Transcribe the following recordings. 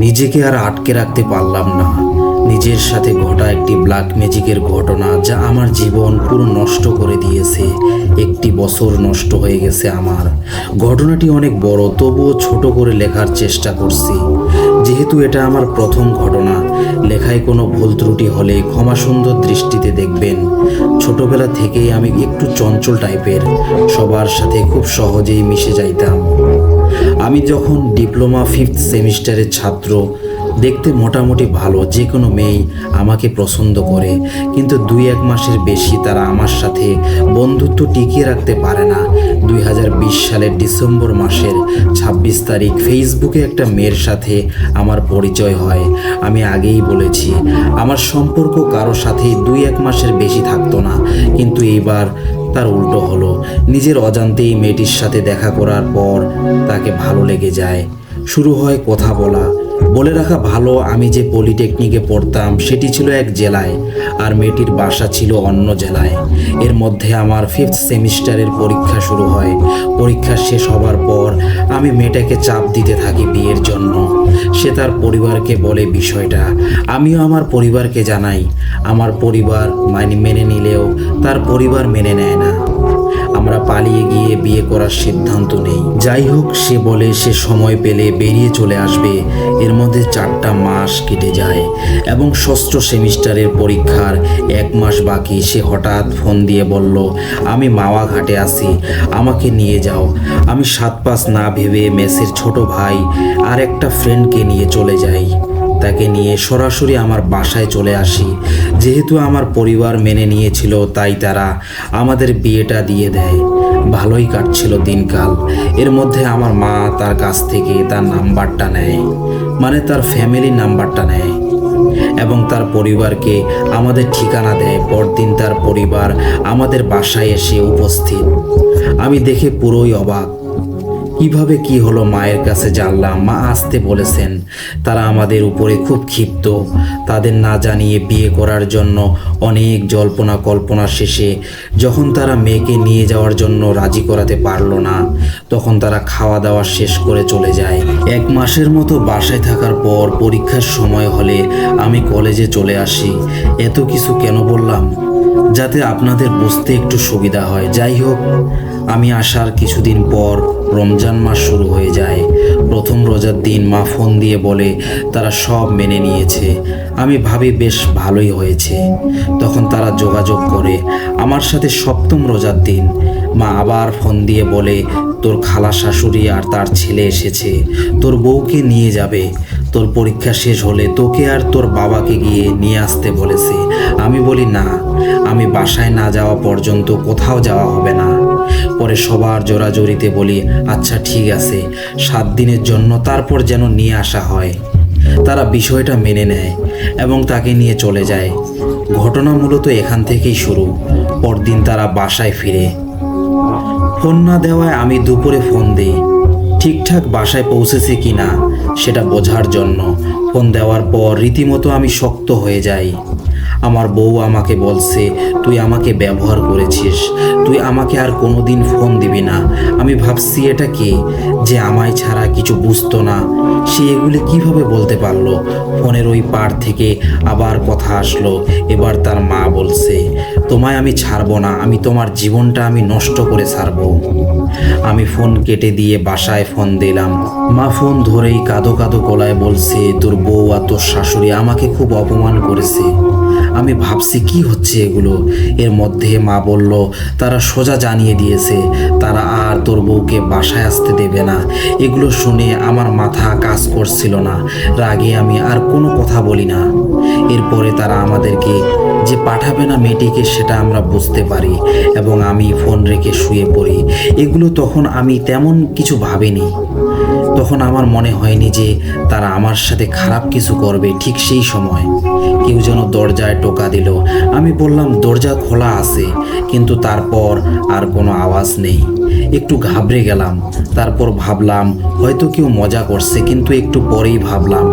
নিজেকে আর আটকে রাখতে পারলাম না। নিজের সাথে ঘটা একটি ব্ল্যাক ম্যাজিকের ঘটনা যা আমার জীবন পুরো নষ্ট করে দিয়েছে। একটি বছর নষ্ট হয়ে গেছে আমার। ঘটনাটি অনেক বড়, তবুও ছোট করে লেখার চেষ্টা করছি। যেহেতু এটা আমার প্রথম ঘটনা, লেখায় কোনো ভুল ত্রুটি হলে ক্ষমা সুন্দর দৃষ্টিতে দেখবেন। ছোটবেলা থেকেই আমি একটু চঞ্চল টাইপের, সবার সাথে খুব সহজেই মিশে যাইতাম। আমি যখন ডিপ্লোমা 5th সেমিস্টারের ছাত্র, দেখতে মোটামুটি ভালো, যে কোনো মেয়েই আমাকে পছন্দ করে, কিন্তু 2-1 মাসের বেশি তারা আমার সাথে বন্ধুত্ব টিকিয়ে রাখতে পারে না। 2020 সালের ডিসেম্বর মাসের 26 তারিখ ফেসবুকে একটা মেয়ের সাথে আমার পরিচয় হয়। আমি আগেই বলেছি, আমার সম্পর্ক কারো সাথেই 2-1 মাসের বেশি থাকতো না, কিন্তু এইবার তার উল্টো হলো। নিজের অজান্তেই মেয়েটির সাথে দেখা করার পর তাকে ভালো লেগে যায়। শুরু হয় কথা বলা। বলে রাখা ভালো, আমি যে পলিটেকনিকে পড়তাম সেটি ছিল এক জেলায়, আর মেয়েটির বাসা ছিল অন্য জেলায়। এর মধ্যে আমার 5th সেমিস্টারের পরীক্ষা শুরু হয়। পরীক্ষা শেষ হবার পর আমি মেয়েটাকে চাপ দিতে থাকি বিয়ের জন্য। সে তার পরিবারকে বলে বিষয়টা, আমিও আমার পরিবারকে জানাই। আমার পরিবার মেনে নিলেও তার পরিবার মেনে নেয় না। আমরা পালিয়ে গিয়ে বিয়ে করার সিদ্ধান্ত নেই। যাই হোক, সে বলে সে সময় পেলে বেরিয়ে চলে আসবে। এর মধ্যে 4টা মাস কেটে যায় এবং 6ষ্ঠ সেমিস্টারের পরীক্ষার 1 মাস বাকি। সে হঠাৎ ফোন দিয়ে বলল, আমি মাওয়া ঘাটে আছি, আমাকে নিয়ে যাও। আমি 7-5 না ভেবে মেসের ছোট ভাই আর একটা ফ্রেন্ডকে নিয়ে চলে যাই। তাকে নিয়ে সরাসরি আমার বাসায় চলে আসি। যেহেতু আমার পরিবার মেনে নিয়েছিল, তাই তারা আমাদের বিয়েটা দিয়ে দেয়। ভালোই কাটছিল দিনকাল। এর মধ্যে আমার মা তার কাছ থেকে তার নাম্বারটা নেয়, মানে তার ফ্যামিলির নাম্বারটা নেয় এবং তার পরিবারকে আমাদের ঠিকানা দেয়। পরদিন তার পরিবার আমাদের বাসায় এসে উপস্থিত। আমি দেখে পুরোই অবাক। কিভাবে কি হলো মায়ের কাছে জানলাম। মা আসতে বলেছেন। তারা আমাদের উপরে খুব ক্ষিপ্ত। তাদের না জানিয়ে বিয়ে করার জন্য অনেক জল্পনা কল্পনা শেষে যখন তারা মেয়েকে নিয়ে যাওয়ার জন্য রাজি করাতে পারলো না, তখন তারা খাওয়া দাওয়া শেষ করে চলে যায়। 1 মাসের মতো বাসায় থাকার পর পরীক্ষার সময় হলে আমি কলেজে চলে আসি। এত কিছু কেন বললাম? যাতে আপনাদের বুঝতে একটু সুবিধা হয়। যাই হোক, আমি আসার কিছুদিন পর রমজান মাস শুরু হয়ে যায়। প্রথম রোজার দিন মা ফোন দিয়ে বলে তারা সব মেনে নিয়েছে। আমি ভাবি বেশ ভালোই হয়েছে। তখন তারা যোগাযোগ করে আমার সাথে 7ম রোজার দিন। মা আবার ফোন দিয়ে বলে, তোর খালা শাশুড়ি আর তার ছেলে এসেছে, তোর বউকে নিয়ে যাবে। তোর পরীক্ষা শেষ হলে তোকে আর তোর বাবাকে গিয়ে নিয়ে আসতে বলেছে। আমি বলি না, আমি বাসায় না যাওয়া পর্যন্ত কোথাও যাওয়া হবে না। পরে সবার জোরাজোরিতে বলি, আচ্ছা ঠিক আছে, 7 দিনের জন্য, তারপর যেন নিয়ে আসা হয়। তারা বিষয়টা মেনে নেয় এবং তাকে নিয়ে চলে যায়। ঘটনা মূলত এখান থেকেই শুরু। পরদিন তারা বাসায় ফিরে। ফোন না দেওয়ায় আমি দুপুরে ফোন দিই, ঠিকঠাক বাসায় পৌঁছেছে কি না সেটা বোঝার জন্য। ফোন দেওয়ার পর রীতিমতো আমি শক্ত হয়ে যাই। আমার বউ আমাকে বলছে, তুই আমাকে ব্যবহার করেছিস, তুই আমাকে আর কোনোদিন ফোন দিবি না। আমি ভাবছি এটা কে, যে আমায় ছাড়া কিছু বুঝতো না, সে এগুলি কিভাবে বলতে পারলো। ফোনের ওই পার থেকে আবার কথা আসলো। এবার তার মা বলছে, তোমায় আমি ছাড়বো না, আমি তোমার জীবনটা আমি নষ্ট করে ছাড়বো। আমি ফোন কেটে দিয়ে বাসায় ফোন দিলাম। মা ফোন ধরেই কাঁদো কাঁদো গলায় বলছে, তোর বউ আর তোর শাশুড়ি আমাকে খুব অপমান করেছে। আমি ভাবছি কি হচ্ছে এগুলো। এর মধ্যে মা বলল, তারা সোজা জানিয়ে দিয়েছে তারা আর তোর বউকে বাসায় আসতে দেবে না। এগুলো শুনে আমার মাথা কাজ করছিল না। রাগে আমি আর কোনো কথা বলি না। এরপরে তারা আমাদেরকে যে পাঠাবে না মেয়েটিকে, সেটা আমরা বুঝতে পারি এবং আমি ফোন রেখে শুয়ে পড়ি। এগুলো তখন আমি তেমন কিছু ভাবিনি। তখন আমার মনে হয়নি যে তারা আমার সাথে খারাপ কিছু করবে। ঠিক সেই সময় কেউ যেন দরজায় টোকা দিল। আমি বললাম, দরজা খোলা আছে, কিন্তু তারপর আর কোনো আওয়াজ নেই। একটু ঘাবড়ে গেলাম। তারপর ভাবলাম হয়তো কেউ মজা করছে, কিন্তু একটু পরেই ভাবলাম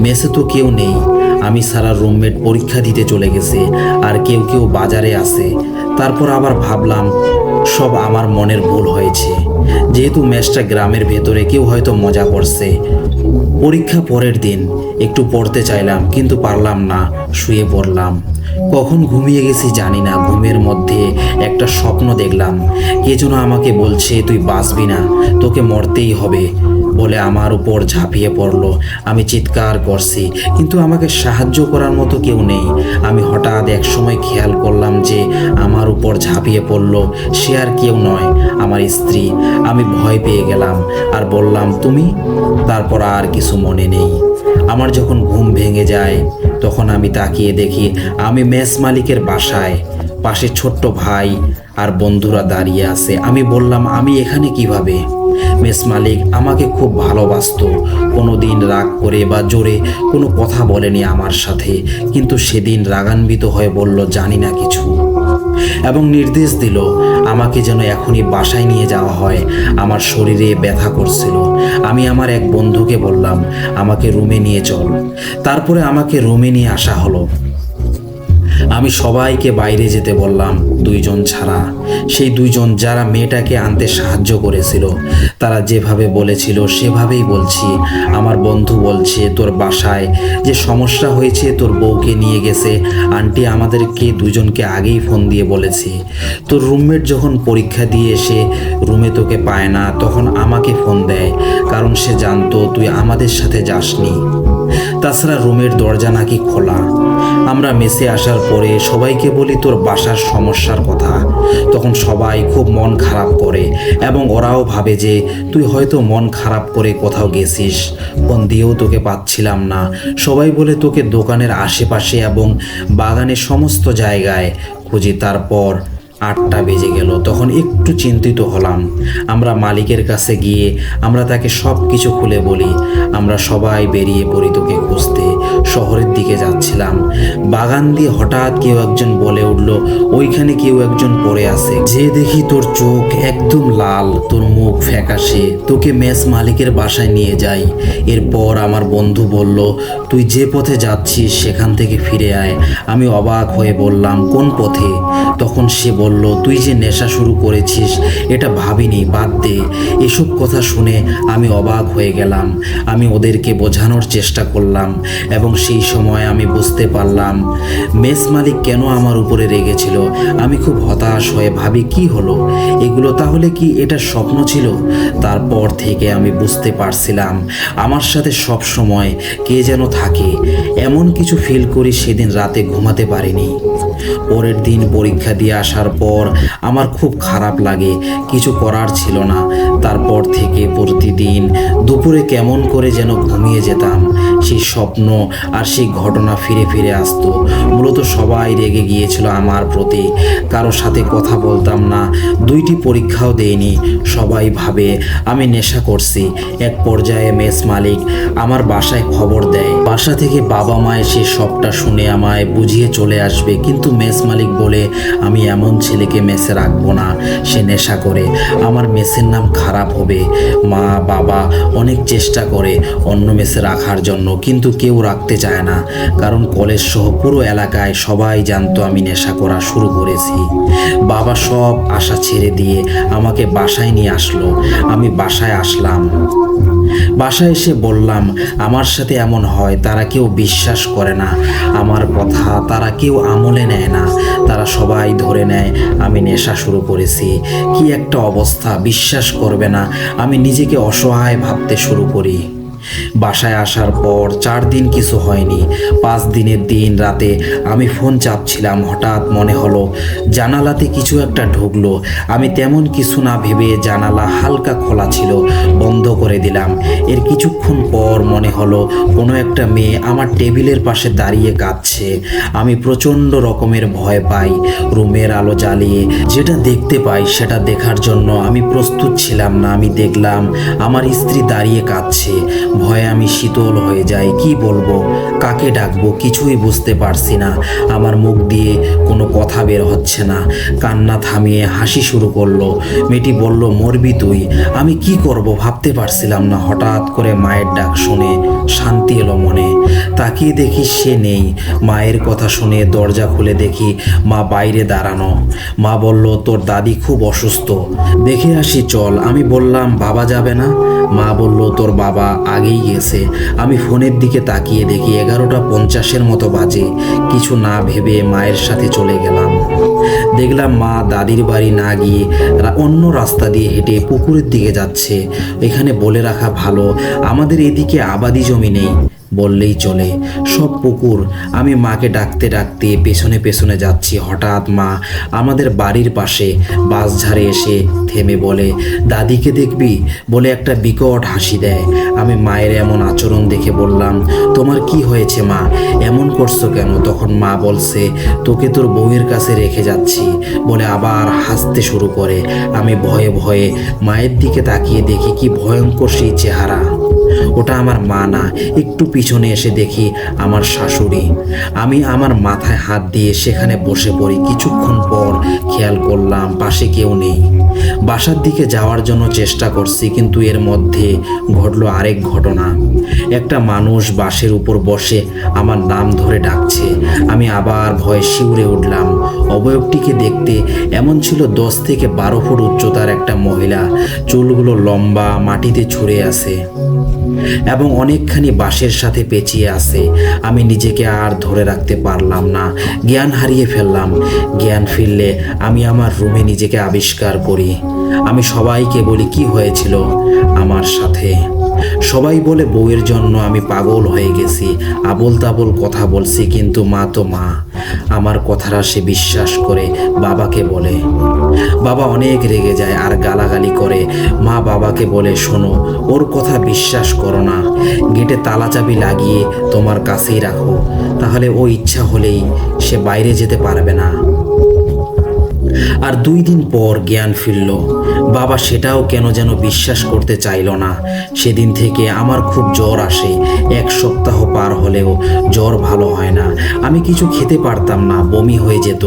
মেসে তো কেউ নেই। আমি সারা রুমমেট পরীক্ষা দিতে চলে গেছে, আর কেউ কেউ বাজারে আছে। তারপর আবার ভাবলাম সব আমার মনের ভুল হয়েছে। যেহেতু মেসটা গ্রামের ভেতরে, কেউ হয়তো মজা করছে। পরীক্ষা পরের দিন একটু পড়তে চাইলাম কিন্তু পারলাম না, শুয়ে পড়লাম। কখন ঘুমিয়ে গেছি জানি না। ঘুমের মধ্যে একটা স্বপ্ন দেখলাম, কে যেন আমাকে বলছে তুই বাঁচবি না, তোকে মরতেই হবে বলে আমার উপর ঝাঁপিয়ে পড়লো। আমি চিৎকার করছি কিন্তু আমাকে সাহায্য করার মতো কেউ নেই। আমি হঠাৎ এক সময় খেয়াল করলাম যে আমার উপর ঝাঁপিয়ে পড়লো সে আর কেউ নয়, আমার স্ত্রী। আমি ভয় পেয়ে গেলাম আর বললাম তুমি। তারপর আর কিছু মনে নেই। আমার যখন ঘুম ভেঙে যায় তখন আমি তাকিয়ে দেখি আমি মেস মালিকের বাসায়, পাশে ছোট্ট ভাই আর বন্ধুরা দাঁড়িয়ে আছে। আমি বললাম আমি এখানে কিভাবে? মেস মালিক আমাকে খুব ভালোবাসতো, কোনো দিন রাগ করে বা জোরে কোনো কথা বলেনি আমার সাথে, কিন্তু সেদিন রাগান্বিত হয়ে বলল জানি না কিছু, এবং নির্দেশ দিল আমাকে যেন এখনই বাসায় নিয়ে যাওয়া হয়। আমার শরীরে ব্যথা করছিল। আমি আমার এক বন্ধুকে বললাম আমাকে রুমে নিয়ে চল। তারপরে আমাকে রুমে নিয়ে আসা হলো। আমি সবাইকে বাইরে যেতে বললাম, দুইজন ছাড়া। সেই দুইজন যারা মেয়েটাকে আনতে সাহায্য করেছিল, তারা যেভাবে বলেছিল সেভাবেই বলছি। আমার বন্ধু বলছে তোর বাসায় যে সমস্যা হয়েছে, তোর বউকে নিয়ে গেছে আন্টি আমাদেরকে দুজনকে আগেই ফোন দিয়ে বলেছে। তোর রুমমেট যখন পরীক্ষা দিয়ে এসে রুমে তোকে পায় না তখন আমাকে ফোন দেয়, কারণ সে জানতো তুই আমাদের সাথে যাসনি। তাছাড়া রুমের দরজা নাকি খোলা। আমরা মেসে আসার পরে সবাইকে বলি তোর বাসার সমস্যার কথা, তখন সবাই খুব মন খারাপ করে এবং ওরাও ভাবে যে তুই হয়তো মন খারাপ করে কোথাও গেছিস। ফোন দিয়েও তোকে পাচ্ছিলাম না। সবাই বলে তোকে দোকানের আশেপাশে এবং বাগানের সমস্ত জায়গায় খুঁজি। তারপর 8টা বেজে গেল। তখন একটু চিন্তিত হলাম। আমরা মালিকের কাছে গিয়ে আমরা তাকে সব কিছু খুলে বলি। আমরা সবাই বেরিয়ে পড়ি তোকে খুঁজতে। শহরের দিকে যাচ্ছিলাম। বাগান দিয়ে হঠাৎ কেউ একজন বলে উঠল ওইখানে কেউ একজন পড়ে আছে। যে দেখি তোর চোখ একদম লাল, তোর মুখ ফ্যাকাশে, তোকে মেস মালিকের বাসায় নিয়ে যাই। এরপর আমার বন্ধু বলল তুই যে পথে যাচ্ছিস সেখান থেকে ফিরে আয়। আমি অবাক হয়ে বললাম কোন পথে? তখন সে বলল তুই যে নেশা শুরু করেছিস এটা ভাবিনি, বাদ দে। এসব কথা শুনে আমি অবাক হয়ে গেলাম। আমি ওদেরকে বোঝানোর চেষ্টা করলাম এবং সেই সময় আমি বুঝতে পারলাম মেস মালিক কেন আমার উপরে রেগেছিল। আমি খুব হতাশ হয়ে ভাবি কি হলো এগুলো, তাহলে কি এটা স্বপ্ন ছিল? তারপর থেকে আমি বুঝতে পারছিলাম আমার সাথে সব সময় কে যেন থাকে। এমন কিছু ফিল করি সেদিন রাতে ঘুমাতে পারিনি। পরের দিন পরীক্ষা দিয়ে আসার পর আমার খুব খারাপ লাগে, কিছু করার ছিল না। তারপর থেকে প্রতিদিন দুপুরে কেমন করে যেন ঘুমিয়ে যেতাম। সেই স্বপ্ন আর সেই ঘটনা ফিরে ফিরে আসতো। মূলত সবাই রেগে গিয়েছিল আমার প্রতি, কারো সাথে কথা বলতাম না, 2টি পরীক্ষাও দেইনি। সবাই ভাবে আমি নেশা করছি। এক পর্যায়ে মেস মালিক আমার বাসায় খবর দেয়। বাসা থেকে বাবা মা এসে সবটা শুনে আমায় বুঝিয়ে চলে আসবে, কিন্তু মেস মালিক বলে আমি এমন ছেলেকে মেসে রাখবো না, সে নেশা করে, আমার মেসের নাম খারাপ হবে। মা বাবা অনেক চেষ্টা করে অন্য মেসে রাখার জন্য, কিন্তু কেউ রাখতে চায় না, কারণ কলেজ সহ পুরো এলাকায় সবাই জানতো আমি নেশা করা শুরু করেছি। বাবা সব আশা ছেড়ে দিয়ে আমাকে বাসায় নিয়ে আসলো। আমি বাসায় আসলাম। বাসায় এসে বললাম আমার সাথে এমন হয়, তারা কেউ বিশ্বাস করে না আমার কথা, তারা কেউ আমলে নেয় না, তারা সবাই ধরে নেয় আমি নেশা শুরু করেছি। কি একটা অবস্থা, বিশ্বাস করবে না, আমি নিজেকে অসহায় ভাবতে শুরু করি। বাসায় আসার পর 4 দিন কিছু হয়নি। 5 দিনের দিন রাতে আমি ফোন চাপছিলাম, হঠাৎ মনে হলো জানালাতে কিছু একটা ঢুকলো। আমি তেমন কিছু না ভেবে জানালা হালকা খোলা ছিল, বন্ধ করে দিলাম। এর কিছুক্ষণ পর মনে হলো কোনো একটা মেয়ে আমার টেবিলের পাশে দাঁড়িয়ে কাঁদছে। আমি প্রচণ্ড রকমের ভয় পাই। রুমের আলো জ্বালিয়ে যেটা দেখতে পাই সেটা দেখার জন্য আমি প্রস্তুত ছিলাম না। আমি দেখলাম আমার স্ত্রী দাঁড়িয়ে কাঁদছে। ভয়ে আমি শীতল হয়ে যাই। কি বলবো, কাকে ডাকবো কিছুই বুঝতে পারছি না। আমার মুখ দিয়ে কোনো কথা বের হচ্ছে না। কান্না থামিয়ে হাসি শুরু করলো। মেয়েটি বলল মরবি তুই। আমি কি করব ভাবতে পারছিলাম না। হঠাৎ করে মায়ের ডাক শুনে শান্তি এলো মনে। তাকিয়ে দেখি সে নেই। মায়ের কথা শুনে দরজা খুলে দেখি মা বাইরে দাঁড়ানো। মা বলল, তোর দাদি খুব অসুস্থ, দেখে আসি চল। আমি বললাম, বাবা যাবে না? মা বলল, তোর বাবা আগেই গেছে। আমি ফোনের দিকে তাকিয়ে দেখি 11:50 মতো বাজে। কিছু না ভেবে মায়ের সাথে চলে গেলাম। দেখলাম মা দাদির বাড়ি না গিয়ে অন্য রাস্তা দিয়ে হেঁটে পুকুরের দিকে যাচ্ছে। এখানে বলে রাখা ভালো, আমাদের এদিকে আবাদি জমি নেই বললেই চলে, সব পুকুর। আমি মাকে ডাকতে ডাকতে পেছনে পেছনে যাচ্ছি। হঠাৎ মা আমাদের বাড়ির পাশে বাঁশঝাড়ে এসে থেমে বলে, দাদিকে দেখবি? বলে একটা বিকট হাসি দেয়। আমি মায়ের এমন আচরণ দেখে বললাম, তোমার কি হয়েছে মা, এমন করছো কেন? তখন মা বলছে, তোকে তোর বউয়ের কাছে রেখে যাচ্ছি বলে আবার হাসতে শুরু করে। আমি ভয়ে ভয়ে মায়ের দিকে তাকিয়ে দেখি কি ভয়ঙ্কর সেই চেহারা। ওটা আমার মা না। একটু পিছনে এসে দেখি আমার শাশুড়ি। আমি আমার মাথায় হাত দিয়ে সেখানে বসে পড়ি। কিছুক্ষণ পর খেয়াল করলাম পাশে কেউ নেই। বাসার দিকে যাওয়ার জন্য চেষ্টা করছি, কিন্তু এর মধ্যে ঘটলো আরেক ঘটনা। একটা মানুষ বাসের উপর বসে আমার নাম ধরে ডাকছে। আমি আবার ভয়ে শিউরে উঠলাম। অবয়বটিকে দেখতে এমন ছিল 10 থেকে 12 ফুট উচ্চতার একটা মহিলা। চুলগুলো লম্বা, মাটিতে ছড়ে আছে এবং অনেকখানি বাঁশের সাথে পেঁচিয়ে আছে। আমি নিজেকে আর ধরে রাখতে পারলাম না, জ্ঞান হারিয়ে ফেললাম। জ্ঞান ফিরলে আমি আমার রুমে নিজেকে আবিষ্কার করি। আমি সবাইকে বলি কি হয়েছিল আমার সাথে। সবাই বলে বউয়ের জন্য আমি পাগল হয়ে গেছি, আবোল তাবোল কথা বলছি। কিন্তু মা তো মা, আমার কথাটা সে বিশ্বাস করে বাবাকে বলে। বাবা অনেক রেগে যায় আর গালাগালি করে। মা বাবাকে বলে, শোনো, ওর কথা বিশ্বাস করো না, গেটে তালা চাবি লাগিয়ে তোমার কাছেই রাখো, তাহলে ও ইচ্ছা হলেই সে বাইরে যেতে পারবে না। আর 2 দিন পর জ্ঞান ফিরল। বাবা সেটাও কেন যেন বিশ্বাস করতে চাইল না। সেদিন থেকে আমার খুব জ্বর আসে। 1 সপ্তাহ পার হলেও জ্বর ভালো হয় না। আমি কিছু খেতে পারতাম না, বমি হয়ে যেত।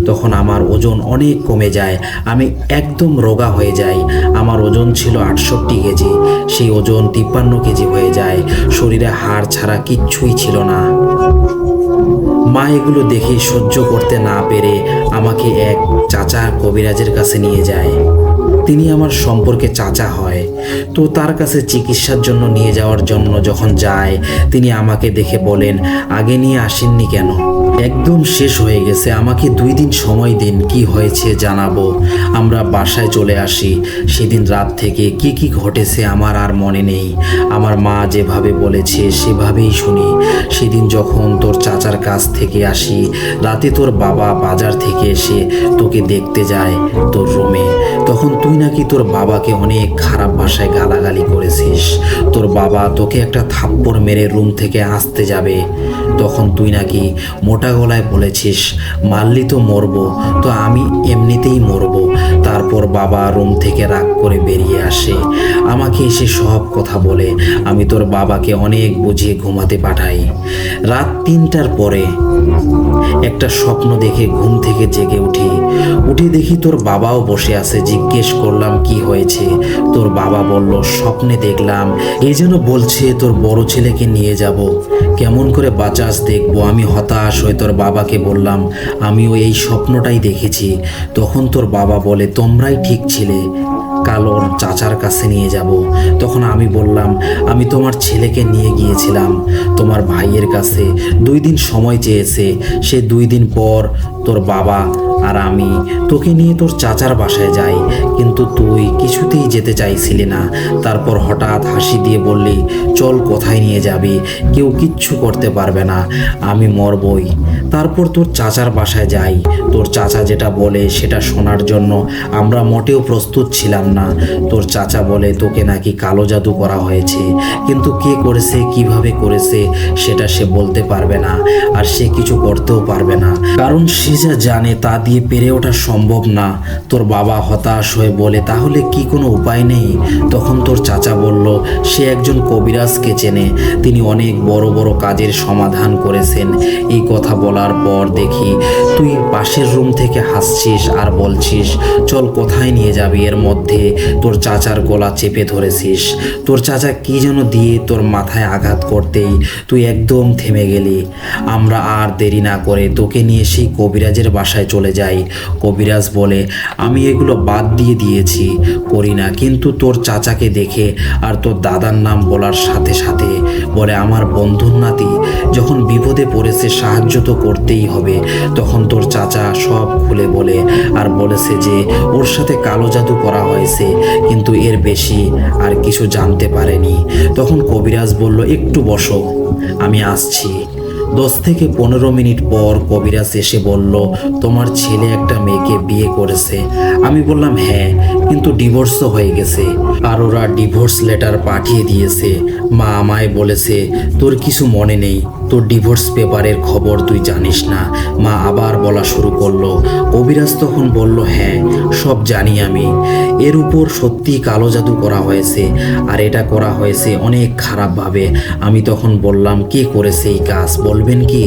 তখন আমার ওজন অনেক কমে যায়, আমি একদম রোগা হয়ে যাই। আমার ওজন ছিল 68 কেজি, সেই ওজন 53 কেজি হয়ে যায়। শরীরে হাড় ছাড়া কিচ্ছুই ছিল না। মা এগুলো দেখে সহ্য করতে না পেরে আমাকে এক চাচা কবিরাজের কাছে নিয়ে যায়। তিনি আমার সম্পর্কে চাচা হয়। তো তার কাছে চিকিৎসার জন্য নিয়ে যাওয়ার জন্য যখন যায়, তিনি আমাকে দেখে বলেন, আগে নিয়ে আসেননি কেন? একদম শেষ হয়ে গেছে, আমাকে 2 দিন সময় দিন, কি হয়েছে জানাবো। আমরা বাসায় চলে আসি। সেদিন রাত থেকে কি কি ঘটেছে আমার আর মনে নেই। আমার মা যেভাবে বলেছে সেভাবেই শুনি। সেদিন যখন তোর চাচার কাছ থেকে আসি, রাতে তোর বাবা বাজার থেকে এসে তোকে দেখতে যায় তোর রুমে, তখন তুই নাকি তোর বাবাকে অনেক খারাপ ভাষায় গালাগালি করেছিস। তোর বাবা তোকে একটা থাপ্পড় মেরে রুম থেকে আসতে যাবে, তখন তুই নাকি মোটা গলায় বলেছিস, মারলি তো মরবো, তো আমি এমনিতেই মরবো। তারপর বাবা রুম থেকে রাগ করে বেরিয়ে আসে, আমাকে এসে সব কথা বলে। আমি তোর বাবাকে অনেক বুঝিয়ে ঘুমাতে পাঠাই। রাত 3টার পরে একটা স্বপ্ন দেখে ঘুম থেকে জেগে উঠে দেখি তোর বাবাও বসে আছে। জিজ্ঞেস করলাম কি হয়েছে। তোর বাবা বলল, স্বপ্নে দেখলাম এই যেন বলছে তোর বড় ছেলেকে নিয়ে যাব। কেমন করে বাঁচাস দেখবো। আমি হতাশ হয়ে তোর বাবাকে বললাম, আমিও এই স্বপ্নটাই দেখেছি। তখন তোর বাবা বলে, তোমরাই ঠিক ছিলে, কাল ওর চাচার কাছে নিয়ে যাব। তখন আমি বললাম, আমি তোমার ছেলেকে নিয়ে গিয়েছিলাম তোমার ভাইয়ের কাছে, 2 দিন সময় চেয়েছে। সে 2 দিন পর তোর বাবা আর আমি তোকে নিয়ে তোর চাচার বাসায় যাই, কিন্তু তুই কিছুতেই যেতে চাইছিলি না। তারপর হঠাৎ হাসি দিয়ে বললি, চল, কোথায় নিয়ে যাবি, কেউ কিচ্ছু করতে পারবে না, আমি মরবই। তারপর তোর চাচার বাসায় যাই। তোর চাচা যেটা বলে সেটা শোনার জন্য আমরা মোটেও প্রস্তুত ছিলাম না। তোর চাচা বলে তোকে নাকি কালো জাদু করা হয়েছে, কিন্তু কে করেছে, কিভাবে করেছে সেটা সে বলতে পারবে না, আর সে কিছু করতেও পারবে না, কারণ সে যা জানে তা দিয়ে পেরে ওঠা সম্ভব না। তোর বাবা হতাশ হতাশ হয়ে বলে, তাহলে কি কোনো উপায় নেই? তখন তোর চাচা বলল, সে একজন কবিরাজকে চেনে, তিনি অনেক বড় বড় কাজের সমাধান করেছেন। এই কথা বলার পর দেখি তুই পাশের রুম থেকে হাসছিস আর বলছিস চল কোথায় নিয়ে যাবি, এর মধ্যে তোর চাচার গলা চেপে ধরেছিস। তোর চাচা কি যেন দিয়ে তোর মাথায় আঘাত করতেই তুই একদম থেমে গেলি। আমরা আর দেরি না করে তোকে নিয়ে সেই কবিরাজের বাসায় চলে যাই। কবিরাজ বলে, আমি এগুলো বাদ দিয়ে দিয়েছি, করি না, কিন্তু তোর চাচাকে দেখে আর তোর দাদার নাম বলার সাথে সাথে বলে, আমার বন্ধুর নাতি যখন বিপদে পড়েছে সাহায্য তো করতেই হবে। তখন তোর চাচা সব খুলে বলে আর বলেছে যে ওর সাথে কালো জাদু করা হয়েছে, কিন্তু এর বেশি আর কিছু জানতে পারেনি। তখন কবিরাজ বলল, একটু বসো, আমি আসছি। 10 থেকে 15 মিনিট পর কবিরাজ এসে বলল, তোমার ছেলে একটা মেয়েকে বিয়ে করেছে। আমি বললাম হ্যাঁ, কিন্তু ডিভোর্সও হয়ে গেছে, আর ওরা ডিভোর্স লেটার পাঠিয়ে দিয়েছে। মা আমায় বলেছে তোর কিছু মনে নেই, তোর ডিভোর্স পেপারের খবর তুই জানিস না। মা আবার বলা শুরু করলো। কবিরাজ তখন বলল, হ্যাঁ সব জানি আমি, এর উপর সত্যি কালো জাদু করা হয়েছে, আর এটা করা হয়েছে অনেক খারাপভাবে। আমি তখন বললাম, কে করেছে এই কাজ, বলবেন কি?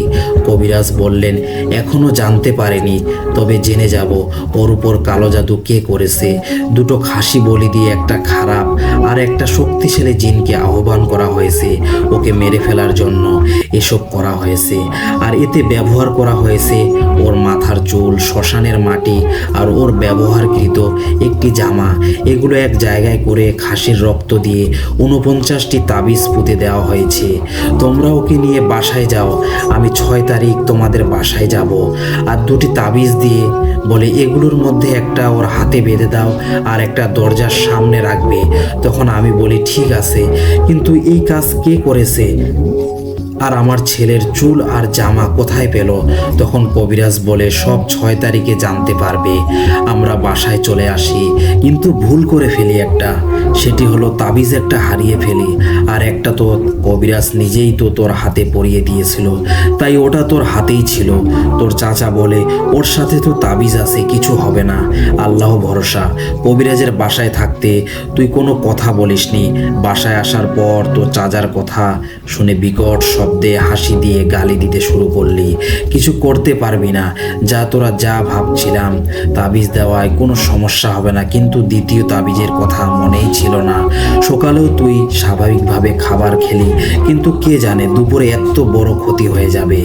কবিরাজ বললেন, এখনো জানতে পারেনি, তবে জেনে যাব ওর উপর কালো জাদু কে করেছে। দুটো খাসি বলি দিয়ে একটা খারাপ আর একটা শক্তিশালী জিনকে আহ্বান করা হয়েছে ওকে মেরে ফেলার জন্য। এসব করা হয়েছে, আর এতে ব্যবহার করা হয়েছে ওর মাথার চুল, শ্মশানের মাটি আর ওর ব্যবহারকৃত একটি জামা। এগুলো এক জায়গায় করে খাসির রক্ত দিয়ে 49টি তাবিজ পুঁতে দেওয়া হয়েছে। তোমরা ওকে নিয়ে বাসায় যাও, আমি 6 তারিখ তোমাদের বাসায় যাব। আর 2টি তাবিজ দিয়ে বলে, এগুলোর মধ্যে একটা ওর হাতে বেঁধে দাও আর একটা দরজার সামনে রাখবে। তখন আমি বলি, ঠিক আছে, কিন্তু এই কাজ কে করেছে আর আমার ছেলের চুল আর জামা কোথায় পেল? তখন কবিরাজ বলে, সব 6 তারিখে জানতে পারবে। আমরা বাসায় চলে আসি, কিন্তু ভুল করে ফেলি একটা, সেটি হলো তাবিজ একটা হারিয়ে ফেলি, আর একটা তো কবিরাজ নিজেই তো তোর হাতে পরিয়ে দিয়েছিল, তাই ওটা তোর হাতেই ছিল। তোর চাচা বলে, ওর সাথে তো তাবিজ আছে, কিছু হবে না, আল্লাহ ভরসা। কবিরাজের বাসায় থাকতে তুই কোনো কথা বলিসনি। বাসায় আসার পর তোর চাচার কথা শুনে বিকট শব্দে হাসি দিয়ে গালি দিতে শুরু করলি। কিছু করতে পারবি না, যা তোরা যা ভাবছিলাম তাবিজ দেওয়ায় কোনো সমস্যা হবে না, কিন্তু দ্বিতীয় তাবিজের কথা মনেই ছিল না। সকালেও তুই স্বাভাবিকভাবে খাবার খেলি, কিন্তু কে জানে দুপুরে এত বড় ক্ষতি হয়ে যাবে।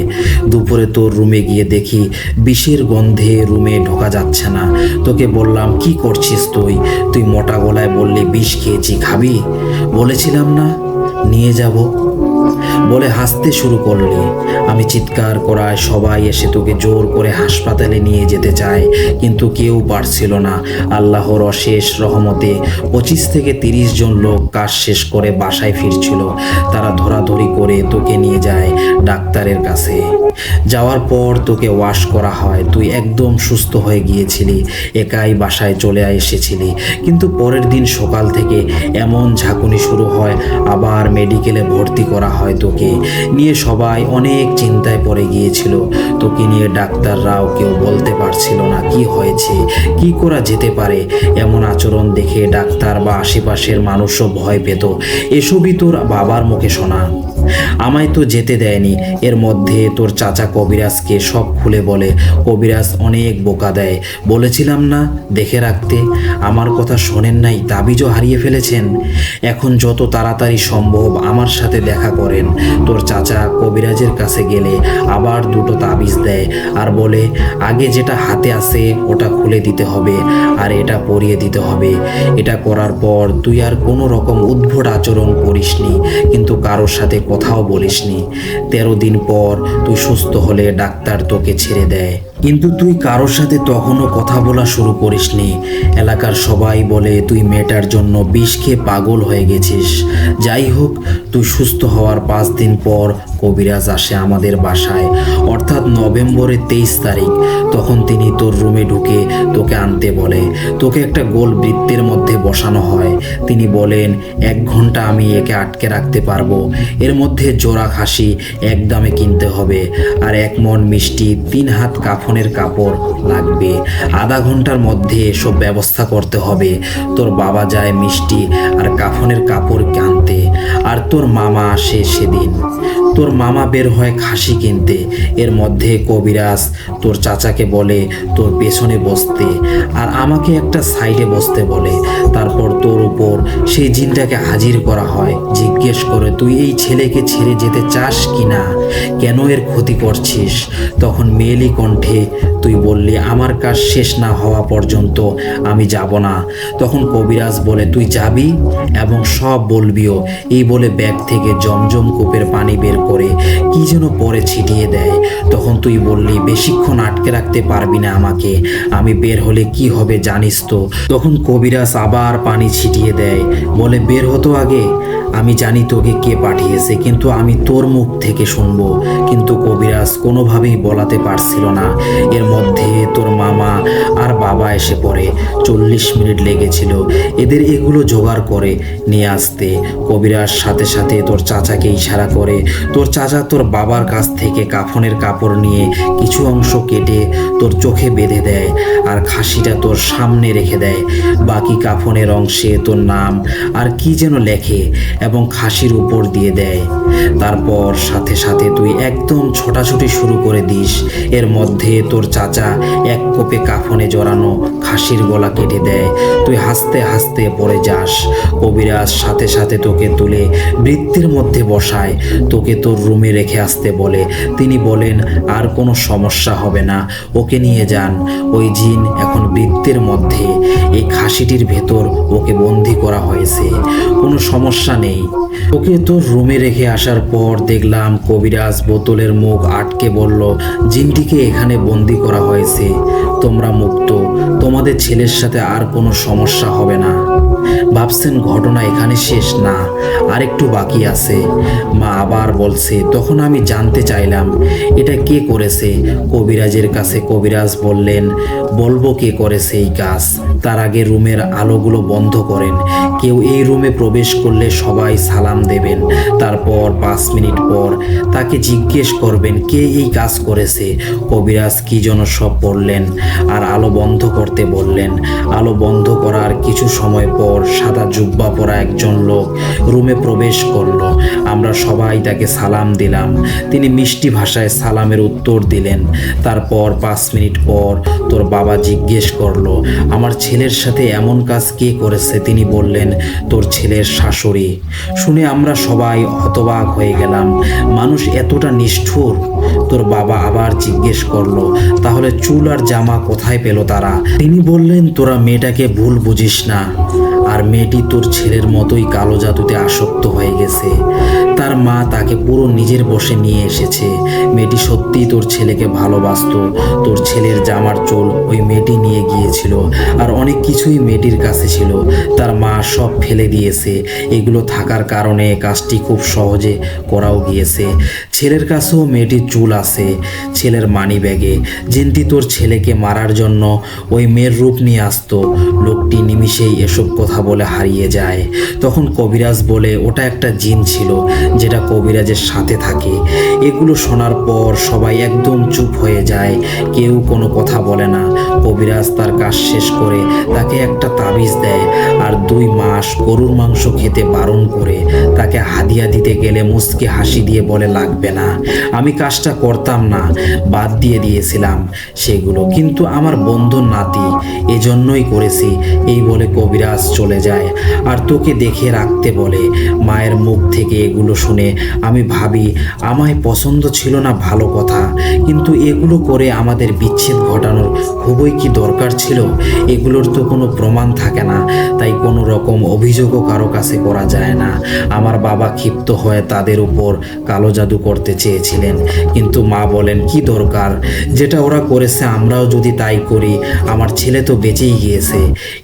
দুপুরে তোর রুমে গিয়ে দেখি বিষের গন্ধে রুমে ঢোকা যাচ্ছে না। তোকে বললাম, কি করছিস তুই? তুই মোটা গলায় বললি, বিষ খেয়েছি, খাবি? বলেছিলাম না নিয়ে যাব বলে হাসতে শুরু করলি। আমি চিৎকার করায় সবাই এসে তোকে জোর করে হাসপাতালে নিয়ে যেতে চায়, কিন্তু কেউ পারছিল না। আল্লাহর অশেষ রহমতে 25 থেকে 30 জন লোক কাজ শেষ করে বাসায় ফিরছিল। তারা ধরাধরি করে তোকে নিয়ে যায় ডাক্তারের কাছে। যাওয়ার পর তোকে ওয়াশ করা হয়, তুই একদম সুস্থ হয়ে গিয়েছিলি, একাই বাসায় চলে এসেছিলি। কিন্তু পরের দিন সকাল থেকে এমন ঝাঁকুনি শুরু হয়, আবার মেডিকেলে ভর্তি করা হয় তোকে নিয়ে। সবাই অনেক চিন্তায় পড়ে গিয়েছিল। তোকে নিয়ে ডাক্তাররাও কেউ বলতে পারছিল না কি হয়েছে, কি করা যেতে পারে। এমন আচরণ দেখে ডাক্তার বা আশেপাশের মানুষও ভয় পেত। এসবই তোর বাবার মুখে শোনা, আমায় তো যেতে দেয়নি। এর মধ্যে তোর চাচা কবিরাজকে সব খুলে বলে। কবিরাজ অনেক বোকা দেয়, বলেছিলাম না দেখে রাখতে, আমার কথা শোনেন নাই, তাবিজও হারিয়ে ফেলেছেন। এখন যত তাড়াতাড়ি সম্ভব আমার সাথে দেখা করেন। তোর চাচা কবিরাজের কাছে গেলে আবার 2টো তাবিজ দেয় আর বলে, আগে যেটা হাতে আছে ওটা খুলে দিতে হবে আর এটা পরিয়ে দিতে হবে। এটা করার পর তুই আর কোনো রকম উদ্ভট আচরণ করিসনি, কিন্তু কারোর সাথে কথাও বলিসনি। 13 দিন পর তুই সুস্থ হলে ডাক্তার তোকে ছেড়ে দেয়, কিন্তু তুই কারোর সাথে তখনও কথা বলা শুরু করিসনি। এলাকার সবাই বলে তুই মেয়েটার জন্য বিষ খেয়ে পাগল হয়ে গেছিস। যাই হোক, তুই সুস্থ হওয়ার 5 দিন পর কবিরাজ আসে আমাদের বাসায়, অর্থাৎ নভেম্বরের 23 তারিখ। তখন তিনি তোর রুমে ঢুকে তোকে আনতে বলে। তোকে একটা গোল বৃত্তের মধ্যে বসানো হয়। তিনি বলেন 1 ঘন্টা আমি একে আটকে রাখতে পারবো। এর মধ্যে জোড়া খাসি একদমে কিনতে হবে, আর 1 মণ মিষ্টি, 3 হাত কাফনের কাপড় লাগবে। আধা ঘন্টার মধ্যে এসব ব্যবস্থা করতে হবে। তোর বাবা যায় মিষ্টি আর কাফনের কাপড় আনতে, আর তোর মামা আসে সেদিন। তোর মামা বের হয় খাসি কিনতে। এর মধ্যে কবিরাজ তোর চাচাকে বলে তোর পেছনে বসতে, আর আমাকে একটা সাইডে বসতে বলে। তারপর তোর উপর সেই জিনটাকে হাজির করা হয়। জিজ্ঞেস করে তুই এই ছেলেকে ছেড়ে যেতে চাস কি না, কেন এর ক্ষতি করছিস? তখন মেয়েলি কণ্ঠে তুই বললি আমার কাজ শেষ না হওয়া পর্যন্ত আমি যাব না। তখন কবিরাজ বলে তুই যাবি এবং সব বলবিও। এই বলে ব্যাগ থেকে জমজম কূপের পানি বের করে কি যেন পরে ছিটিয়ে দেয়। তখন তুই বললি বেশিক্ষণ আটকে রাখতে পারবি না আমাকে, আমি বের হলে কি হবে জানিস তো। তখন কবিরাজ আবার পানি ছিটিয়ে দেয়, বলে বের হতো আগে। আমি জানি তোকে কে পাঠিয়েছে, কিন্তু আমি তোর মুখ থেকে শুনবো। কিন্তু কবিরাজ কোনোভাবেই বলাতে পারছিল না। এর মধ্যে তোর মামা আর বাবা এসে পড়ে। 40 মিনিট লেগেছিল এদের এগুলো জোগাড় করে নিয়ে আসতে। কবিরাজ সাথে সাথে তোর চাচাকে ইশারা করে। তোর চাচা তোর বাবার কাছ থেকে কাফনের কাপড় নিয়ে কিছু অংশ কেটে তোর চোখে বেঁধে দেয়, আর খাসিটা তোর সামনে রেখে দেয়। বাকি কাফনের অংশে তোর নাম আর কি যেন লেখে এবং খাসির উপর দিয়ে দেয়। তারপর সাথে সাথে তুই একদম ছোটাছুটি শুরু করে দিস। এর মধ্যে তোর চাচা এক কোপে কাফনে জড়ানো খাসির গলা কেটে দেয়। তুই হাসতে হাসতে পড়ে যাস। কবিরাজ সাথে সাথে তোকে তুলে বৃত্তের মধ্যে বসায়, তোকে তোর রুমে রেখে আসতে বলে। তিনি বলেন আর কোনো সমস্যা হবে না, ওকে নিয়ে যান। ওই জিন এখন বৃত্তের মধ্যে, এই খাসিটির ভেতর ওকে বন্দি করা হয়েছে, কোনো সমস্যা নেই। ওকে তোর রুমে রেখে আসার পর দেখলাম কবিরাজ বোতলের মুখ আটকে বলল জিনটিকে এখানে বন্দি করা হয়েছে, তোমরা মুক্ত, তোমাদের ছেলের সাথে আর কোনো সমস্যা হবে না। ভাবছেন ঘটনা এখানে শেষ না, আর একটু বাকি আছে। মা আবার বলছে। তখন আমি জানতে চাইলাম এটা কে করেছে। কবিরাজের কাছে কবিরাজ বললেন বলবো কে করেছে এই কাজ, তার আগে রুমের আলোগুলো বন্ধ করেন। কেউ এই রুমে প্রবেশ করলে সবাই সালাম দেবেন। তারপর 5 মিনিট পর তাকে জিজ্ঞেস করবেন কে এই কাজ করেছে। কবিরাজ কি যেন সব বললেন আর আলো বন্ধ করতে বললেন। আলো বন্ধ করার কিছু সময় পর সাদা জুব্বা পরা একজন লোক রুমে প্রবেশ করলো। আমরা সবাই তাকে সালাম দিলাম। তিনি মিষ্টি ভাষায় সালামের উত্তর দিলেন। তারপর 5 মিনিট পর তোর বাবা জিজ্ঞেস করলো আমার ছেলের সাথে এমন কাজ কে করেছে। তিনি বললেন তোর ছেলের শাশুড়ি। শুনে আমরা সবাই হতবাক হয়ে গেলাম, মানুষ এতটা নিষ্ঠুর। তোর বাবা আবার জিজ্ঞেস করলো তাহলে চুল আর জামা কোথায় পেল তারা। তিনি বললেন তোরা মেয়েটাকে ভুল বুঝিস না, আর মেয়েটি তোর ছেলের মতোই কালো জাদুতে আসক্ত হয়ে গেছে। তার মা তাকে পুরো নিজের বশে নিয়ে এসেছে। মেয়েটি সত্যিই তোর ছেলেকে ভালোবাসতো। তোর ছেলের জামার চুল ওই মেয়েটি নিয়ে গিয়েছিল, আর অনেক কিছুই মেয়েটির কাছে ছিল। তার মা সব ফেলে দিয়েছে। এগুলো থাকার কারণে কাজটি খুব সহজে করাও গিয়েছে। ছেলের কাছেও মেয়েটির চুল আছে, ছেলের মানি ব্যাগে। জিনটি তোর ছেলেকে মারার জন্য ওই মেয়ের রূপ নিয়ে আসতো। লোকটি নিমিষেই এসব কথা বলে হারিয়ে যায়। তখন কবিরাজ বলে ওটা একটা জিন ছিল যেটা কবিরাজের সাথে থাকে। এগুলো শোনার পর সবাই একদম চুপ হয়ে যায়, কেউ কোনো কথা বলে না। কবিরাজ তার কাজ শেষ করে তাকে একটা তাবিজ দেয়, আর 2 মাস গরুর মাংস খেতে বারণ করে। তাকে হাদিয়া দিতে গেলে মুচকি হাসি দিয়ে বলে লাগবে না, আমি কাজটা করতাম না, বাদ দিয়ে দিয়েছিলাম সেগুলো, কিন্তু আমার বন্ধুর নাতি, এজন্যই করেছি। এই বলে কবিরাজ চলে যায় আর তোকে দেখে রাখতে বলে। মায়ের মুখ থেকে এগুলো শুনে আমি ভাবি আমায় পছন্দ ছিল না ভালো কথা, কিন্তু এগুলো করে আমাদের বিচ্ছেদ ঘটানোর খুবই কি দরকার ছিল? এগুলোর তো কোনো প্রমাণ থাকে না, তাই কোনো রকম অভিযোগও কারো কাছে করা যায় না। আমার বাবা ক্ষিপ্ত হয়ে তাদের উপর কালো জাদু করতে করতে চেয়েছিলেন, কিন্তু মা বলেন কি দরকার, যেটা ওরা করেছে আমরাও যদি তাই করি, আমার ছেলে তো বেঁচেই গিয়েছে,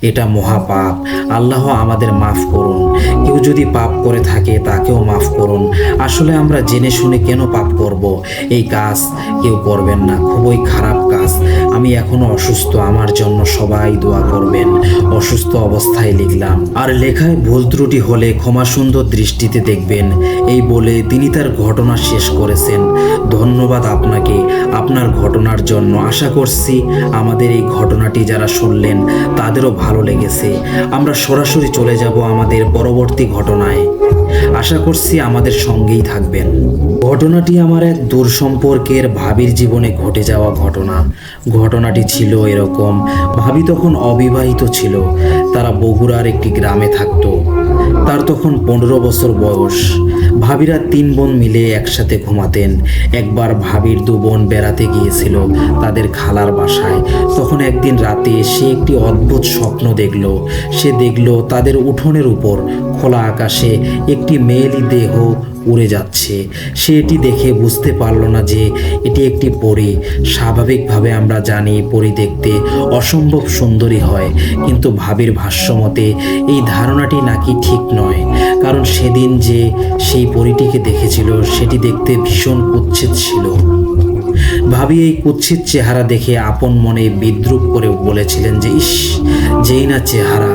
এটা মহাপাপ, আল্লাহ আমাদের মাফ করুন, কেউ যদি পাপ করে থাকে তাকেও মাফ করুন, আসলে আমরা জেনে শুনে কেন পাপ করব, এই কাজ কেউ করবেন না, খুবই খারাপ কাজ, আমি এখনো অসুস্থ, আমার জন্য সবাই দোয়া করবেন। অসুস্থ অবস্থায় লিখলাম, আর লেখায় ভুল ত্রুটি হলে ক্ষমা সুন্দর দৃষ্টিতে দেখবেন, এই বলে তিনি তার ঘটনা শেষ করেছেন। ধন্যবাদ আপনাকে আপনার ঘটনার জন্য। আশা করছি আমাদের এই ঘটনাটি যারা শুনলেন তাদেরও ভালো লেগেছে। আমরা সরাসরি চলে যাব আমাদের পরবর্তী ঘটনায়। আশা করছি আমাদের সঙ্গেই থাকবেন। ঘটনাটি আমার এক দূর সম্পর্কের ভাবির জীবনে ঘটে যাওয়া ঘটনা। ঘটনাটি ছিল এরকম, ভাবি তখন অবিবাহিত ছিল, তারা বগুড়ার একটি গ্রামে থাকতো। তার তখন 15 বছর বয়স। ভাবিরা 3 বোন মিলে একসাথে ঘুমাতেন। একবার ভাবির 2 বোন বেড়াতে গিয়েছিল তাদের খালার বাসায়। তখন একদিন রাতে সে একটি অদ্ভুত স্বপ্ন দেখল। সে দেখল তাদের উঠোনের উপর খোলা আকাশে একটি মেয়েলি দেহ উড়ে যাচ্ছে। সে এটি দেখে বুঝতে পারল না যে এটি একটি পরী। স্বাভাবিকভাবে আমরা জানি পরী দেখতে অসম্ভব সুন্দরী হয়, কিন্তু ভাবির ভাষ্যমতে এই ধারণাটি নাকি ঠিক নয়, কারণ সেদিন যে সেই পরীটিকে দেখেছিল সেটি দেখতে ভীষণ কুৎসিত ছিল। ভাবি এই কুৎসিত চেহারা দেখে আপন মনে বিদ্রূপ করে বলেছিলেন যে ইস, যেই না চেহারা,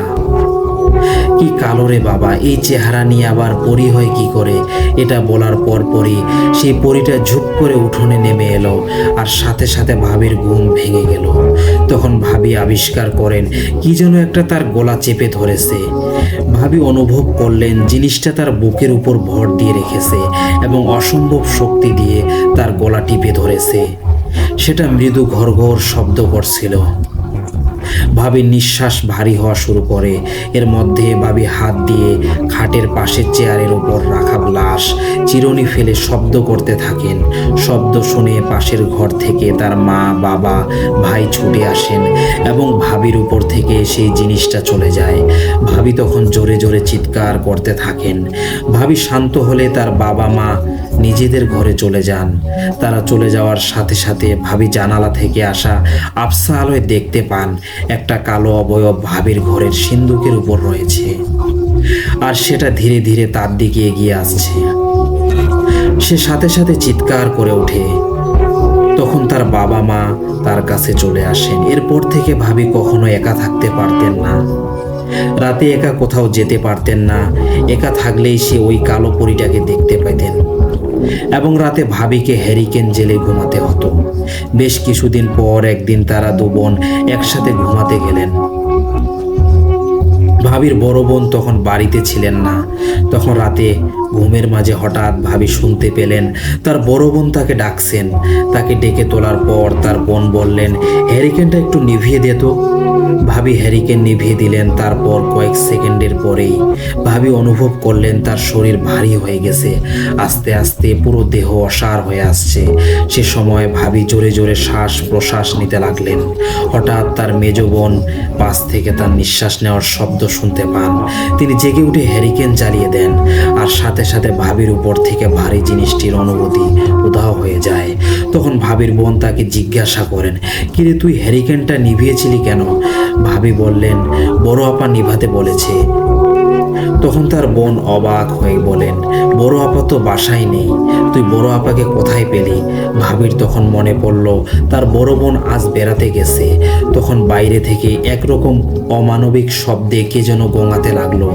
কি কালো রে বাবা, এই চেহারা নিয়ে আবার পরী হয় কি করে। এটা বলার পরই সেই পরীটা ঝুপ করে উঠোনে নেমে এলো, আর সাথে সাথে ভাবির ঘুম ভেঙে গেল। তখন ভাবি আবিষ্কার করেন কি যেন একটা তার গলা চেপে ধরেছে। ভাবি অনুভব করলেন জিনিসটা তার বুকের উপর ভর দিয়ে রেখেছে এবং অসম্ভব শক্তি দিয়ে তার গলা টিপে ধরেছে। সেটা মৃদু ঘড়ঘড় শব্দ করছিল। ভাবির নিঃশ্বাস ভারী হওয়া শুরু করে। এর মধ্যে ভাবি হাত দিয়ে খাটের পাশের চেয়ারের উপর রাখা গ্লাস চিরুনি ফেলে শব্দ করতে থাকেন। শব্দ শুনে পাশের ঘর থেকে তার মা, বাবা, ভাই ছুটে আসেন এবং ভাবির উপর থেকে সেই জিনিসটা চলে যায়। ভাবি তখন জোরে জোরে চিৎকার করতে থাকেন। ভাবি শান্ত হলে তার বাবা মা নিজেদের ঘরে চলে যান। তারা চলে যাওয়ার সাথে সাথে ভাবি জানালা থেকে আসা আবছা আলোয় দেখতে পান একটা কালো অবয়ব ভাবির ঘরের সিন্দুকের উপর রয়েছে, আর সেটা ধীরে ধীরে তার দিকে এগিয়ে আসছে। সে সাথে সাথে চিৎকার করে ওঠে। তখন তার বাবা মা তার কাছে চলে আসেন। এরপর থেকে ভাবি কখনো একা থাকতে পারতেন না। রাতে একা কোথাও যেতে পারতেন না। একা থাকলেই সে ওই কালো পরীটাকে দেখতে পেতেন এবং রাতে ভাবিকে হ্যারিকেন জেলে ঘুমাতে হতো। বেশ কিছুদিন পর একদিন তারা 2 বোন একসাথে ঘুমাতে গেলেন। ভাবির বড় বোন তখন বাড়িতে ছিলেন না। তখন রাতে ঘুমের মাঝে হঠাৎ ভাবি শুনতে পেলেন তার বড় বোন তাকে ডাকছেন। তাকে ডেকে তোলার পর তার বোন বললেন, হ্যারিকেনটা একটু নিভিয়ে দে তো। ভাবি হ্যারিকেন নিভিয়ে দিলেন। তারপর কয়েক সেকেন্ডের পরেই ভাবি অনুভব করলেন তার শরীর ভারী হয়ে গেছে। আস্তে আস্তে পুরো দেহ অসাড় হয়ে আসছে। সে সময় ভাবি জোরে জোরে শ্বাস প্রশ্বাস নিতে লাগলেন। হঠাৎ তার মেজ বোন পাশ থেকে তার নিঃশ্বাস নেওয়ার শব্দ শুনতে পান। তিনি জেগে উঠে হ্যারিকেন জ্বালিয়ে দেন, আর সাথে সাথে ভাবির উপর থেকে ভারী জিনিসটির অনুভূতি উধাও হয়ে যায়। তখন ভাবির বোন তাকে জিজ্ঞাসা করেন, কিরে তুই হ্যারিকেনটা নিভিয়েছিলি কেন? ভাবি বললেন, বড় আপা নিভাতে বলেছে। তখন তার বোন অবাক হয়ে বলেন, বড় আপা তো বাসায় নেই, তুই বড় আপাকে কোথায় পেলি? ভাবির তখন মনে পড়ল তার বড় বোন আজ বেড়াতে গেছে। তখন বাইরে থেকে একরকম অমানবিক শব্দে কে যেন গোঙাতে লাগলো।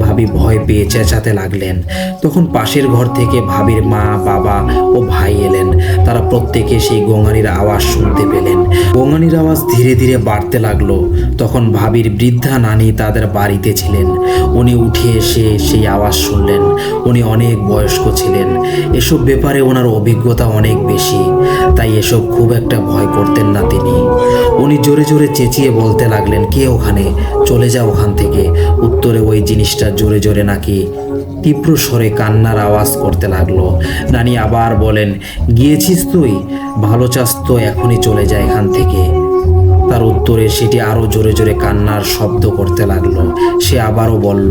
ভাবি ভয় পেয়ে চেঁচাতে লাগলেন। তখন পাশের ঘর থেকে ভাবির মা, বাবা ও ভাই এলেন। তারা প্রত্যেকে সেই গোঙানির আওয়াজ শুনতে পেলেন। গোঙানির আওয়াজ ধীরে ধীরে বাড়তে লাগলো। তখন ভাবির বৃদ্ধা নানি তাদের বাড়িতে ছিলেন। উনি উঠে এসে সেই আওয়াজ শুনলেন। উনি অনেক বয়স্ক ছিলেন। এসব ব্যাপারে ওনার অভিজ্ঞতা অনেক বেশি, তাই এসব খুব একটা ভয় করতেন না তিনি। উনি জোরে জোরে চেঁচিয়ে বলতে লাগলেন, কে ওখানে? চলে যাও ওখান থেকে। উত্তরে ওই জিনিসটা জোরে জোরে নাকি তীব্র স্বরে কান্নার আওয়াজ করতে লাগলো। নানি আবার বলেন, গিয়েছিস তুই? ভালো চাস তো এখনই চলে যায় এখান থেকে। তার উত্তরে সেটি আরো জোরে জোরে কান্নার শব্দ করতে লাগলো। সে আবারও বলল,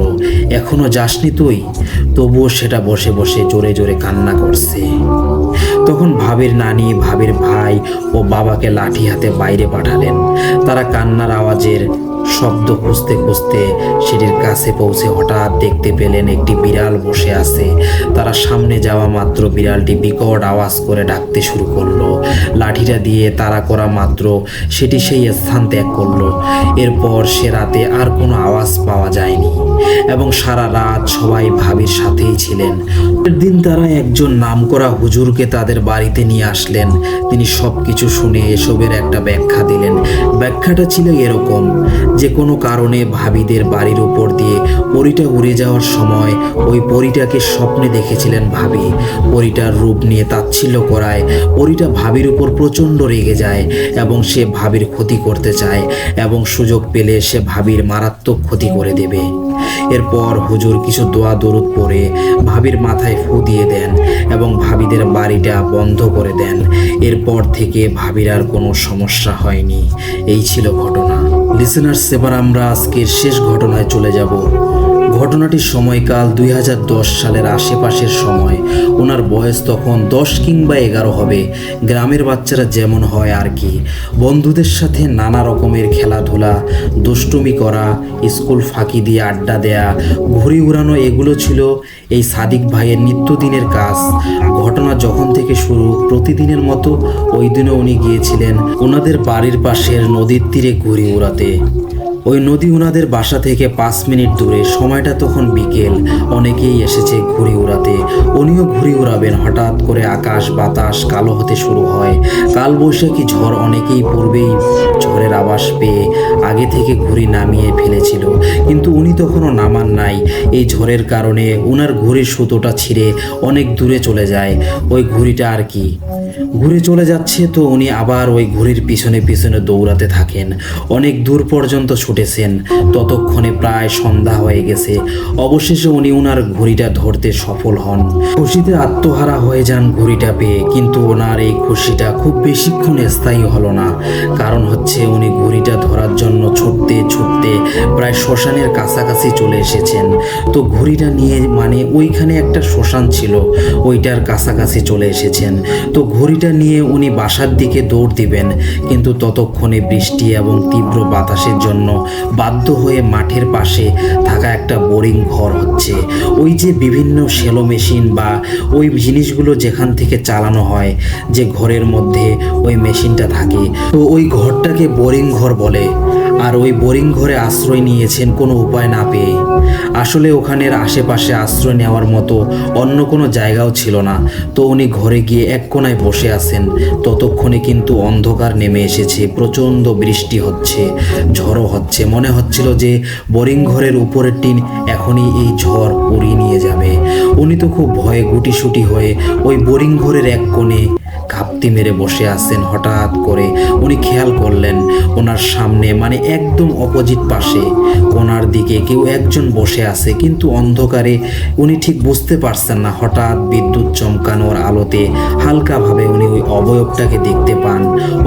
এখনো যাসনি তুই? তবুও সেটা বসে বসে জোরে জোরে কান্না করছে। তখন ভাবির নানি, ভাবির ভাই ও বাবাকে লাঠি হাতে বাইরে পাঠালেন। তারা কান্নার আওয়াজের শব্দ খুঁজতে খুঁজতে সিঁড়ির কাছে পৌঁছে হঠাৎ দেখতে পেলেন একটি বিড়াল বসে আছে। তারা সামনে যাওয়া মাত্র বিড়ালটি বিকট আওয়াজ করে ডাকতে শুরু করলো। লাঠিটা দিয়ে তাড়া করা মাত্র সেটি সেই স্থান ত্যাগ করলো। এরপর সে রাতে আর কোনো আওয়াজ পাওয়া যায়নি এবং সারা রাত সবাই ভাবির সাথেই ছিলেন। দিন তারা একজন নামকরা হুজুরকে তাদের বাড়িতে নিয়ে আসলেন। তিনি সবকিছু শুনে এসবের একটা ব্যাখ্যা দিলেন। ব্যাখ্যাটা ছিল এরকম, যে কোনো কারণে ভাবিদের বাড়ির উপর দিয়ে পরীটা উড়ে যাওয়ার সময় ওই পরীটাকে স্বপ্নে দেখেছিলেন ভাবি। পরীটার রূপ নিয়ে তাচ্ছিল্য করায় পরীটা ভাবির উপর প্রচণ্ড রেগে যায় এবং সে ভাবির ক্ষতি করতে চায় এবং সুযোগ পেলে সে ভাবির মারাত্মক ক্ষতি করে দেবে। এরপর হুজুর কিছু দোয়া দরুদ পড়ে ভাবির মাথায় ফু দিয়ে দেন এবং ভাবিদের বাড়িটা বন্ধ করে দেন। এরপর থেকে ভাবির আর কোনো সমস্যা হয়নি। এই ছিল ঘটনা। লিসেনার্স, এবার আমরা আজকের শেষ ঘটনায় চলে যাব। ঘটনাটির সময়কাল 2010 সালের আশেপাশের সময়। ওনার বয়স তখন 10 কিংবা 11 হবে। গ্রামের বাচ্চারা যেমন হয় আর কি, বন্ধুদের সাথে নানা রকমের খেলাধুলা, দুষ্টুমি করা, স্কুল ফাঁকি দিয়ে আড্ডা দেয়া, ঘুড়ি উড়ানো, এগুলো ছিল এই সাদিক ভাইয়ের নিত্যদিনের কাজ। ঘটনা যখন থেকে শুরু, প্রতিদিনের মতো ওই দিনও উনি গিয়েছিলেন ওনাদের বাড়ির পাশের নদীর তীরে ঘুড়ি উড়াতে। ওই নদী ওনাদের বাসা থেকে 5 মিনিট দূরে। সময়টা তখন বিকেল। অনেকেই এসেছে ঘুড়ি উড়াতে, উনিও ঘুড়ি উড়াবেন। হঠাৎ করে আকাশ বাতাস কালো হতে শুরু হয়। কালবৈশাখী ঝড়। অনেকেই পূর্বেই ঝড়ের আভাস পেয়ে আগে থেকে ঘুড়ি নামিয়ে ফেলেছিল, কিন্তু উনি তখনও নামান নাই। এই ঝড়ের কারণে ওনার ঘুড়ির সুতোটা ছিঁড়ে অনেক দূরে চলে যায়। ওই ঘুড়িটা আর কি ঘুরে চলে যাচ্ছে, তো উনি আবার ওই ঘুড়ির পিছনে পিছনে দৌড়াতে থাকেন। অনেক দূর পর্যন্ত ছুটেছেন। ততক্ষণে প্রায় সন্ধ্যা হয়ে গেছে। অবশেষে উনি ওনার ঘুড়িটা ধরতে সফল হন। খুশিতে আত্মহারা হয়ে যান ঘুড়িটা পেয়ে। কিন্তু ওনার এই খুশিটা খুব বেশিক্ষণ স্থায়ী হলো না। কারণ হচ্ছে উনি ঘুড়িটা ধরার জন্য ছুটতে ছুটতে প্রায় শ্মশানের কাছাকাছি চলে এসেছেন। তো ঘুড়িটা নিয়ে, মানে ওইখানে একটা শ্মশান ছিল, ওইটার কাছাকাছি চলে এসেছেন। তো ঘুড়িটা নিয়ে উনি বাসার দিকে দৌড় দিবেন, কিন্তু ততক্ষণে বৃষ্টি এবং তীব্র বাতাসের জন্য বাধ্য হয়ে মাঠের পাশে থাকা একটা বোরিং ঘর হচ্ছে, ওই যে বিভিন্ন সেলো মেশিন বা ওই জিনিসগুলো যেখান থেকে চালানো হয়, যে ঘরের মধ্যে ওই মেশিনটা থাকে, তো ওই ঘরটাকে বোরিং ঘর বলে। আর ওই বোরিং ঘরে আশ্রয় নিয়েছেন কোনো উপায় না পেয়ে। আসলে ওখানের আশেপাশে আশ্রয় নেওয়ার মতো অন্য কোনো জায়গাও ছিল না। তো উনি ঘরে গিয়ে এক কোনায় বসে আছেন। ততক্ষণে কিন্তু অন্ধকার নেমে এসেছে, প্রচণ্ড বৃষ্টি হচ্ছে, ঝড়ও হচ্ছে। মনে হচ্ছিল যে বোরিং ঘরের উপরের টিন এখনই এই ঝড় উড়িয়ে নিয়ে যাবে। উনি তো খুব ভয়ে গুটিসুটি হয়ে ওই বোরিং ঘরের এক কোণে ঘাপটি মেরে বসে আছেন। হঠাৎ করে উনি খেয়াল করলেন ওনার সামনে, মানে একদম অপোজিট পাশে কোনার দিকে কেউ একজন বসে আছে, কিন্তু অন্ধকারে উনি ঠিক বুঝতে পারছেন না। হঠাৎ বিদ্যুৎ চমকানোর আলোতে হালকাভাবে উনি ওই অবয়বটাকে দেখতে পান।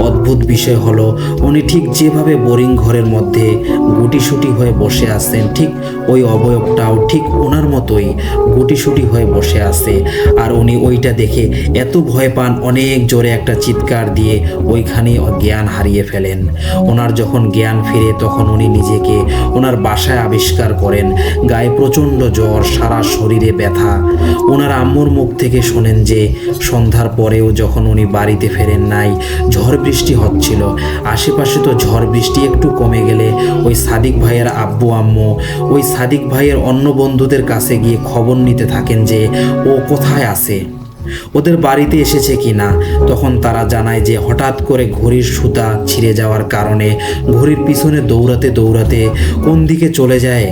অদ্ভুত বিষয় হলো, উনি ঠিক যেভাবে বোরিং ঘরের মধ্যে গুটিসুটি হয়ে বসে আছেন, ঠিক ওই অবয়বটাও ঠিক ওনার মতোই গুটিসুটি হয়ে বসে আছে। আর উনি ওইটা দেখে এত ভয় পান, অনেক জোরে একটা চিৎকার দিয়ে ওইখানেই জ্ঞান হারিয়ে ফেলেন। ওনার যখন জ্ঞান ফিরে তখন উনি নিজেকে ওনার বাসায় আবিষ্কার করেন। গায়ে প্রচণ্ড জ্বর, সারা শরীরে ব্যথা। ওনার আম্মুর মুখ থেকে শোনেন যে সন্ধ্যার পরেও যখন উনি বাড়িতে ফেরেন নাই, ঝড় বৃষ্টি হচ্ছিল। আশেপাশে তো ঝড় বৃষ্টি একটু কমে গেলে ওই সাদিক ভাইয়ের আব্বু আম্মু ওই সাদিক ভাইয়ের অন্য বন্ধুদের কাছে গিয়ে খবর নিতে থাকেন যে ও কোথায় আছে, ওদের বাড়িতে এসেছে কিনা। তখন তারা জানায় যে হঠাৎ করে ঘড়ির সুতা ছিঁড়ে যাওয়ার কারণে ঘড়ির পিছনে দৌড়াতে দৌড়াতে কোন দিকে চলে যায়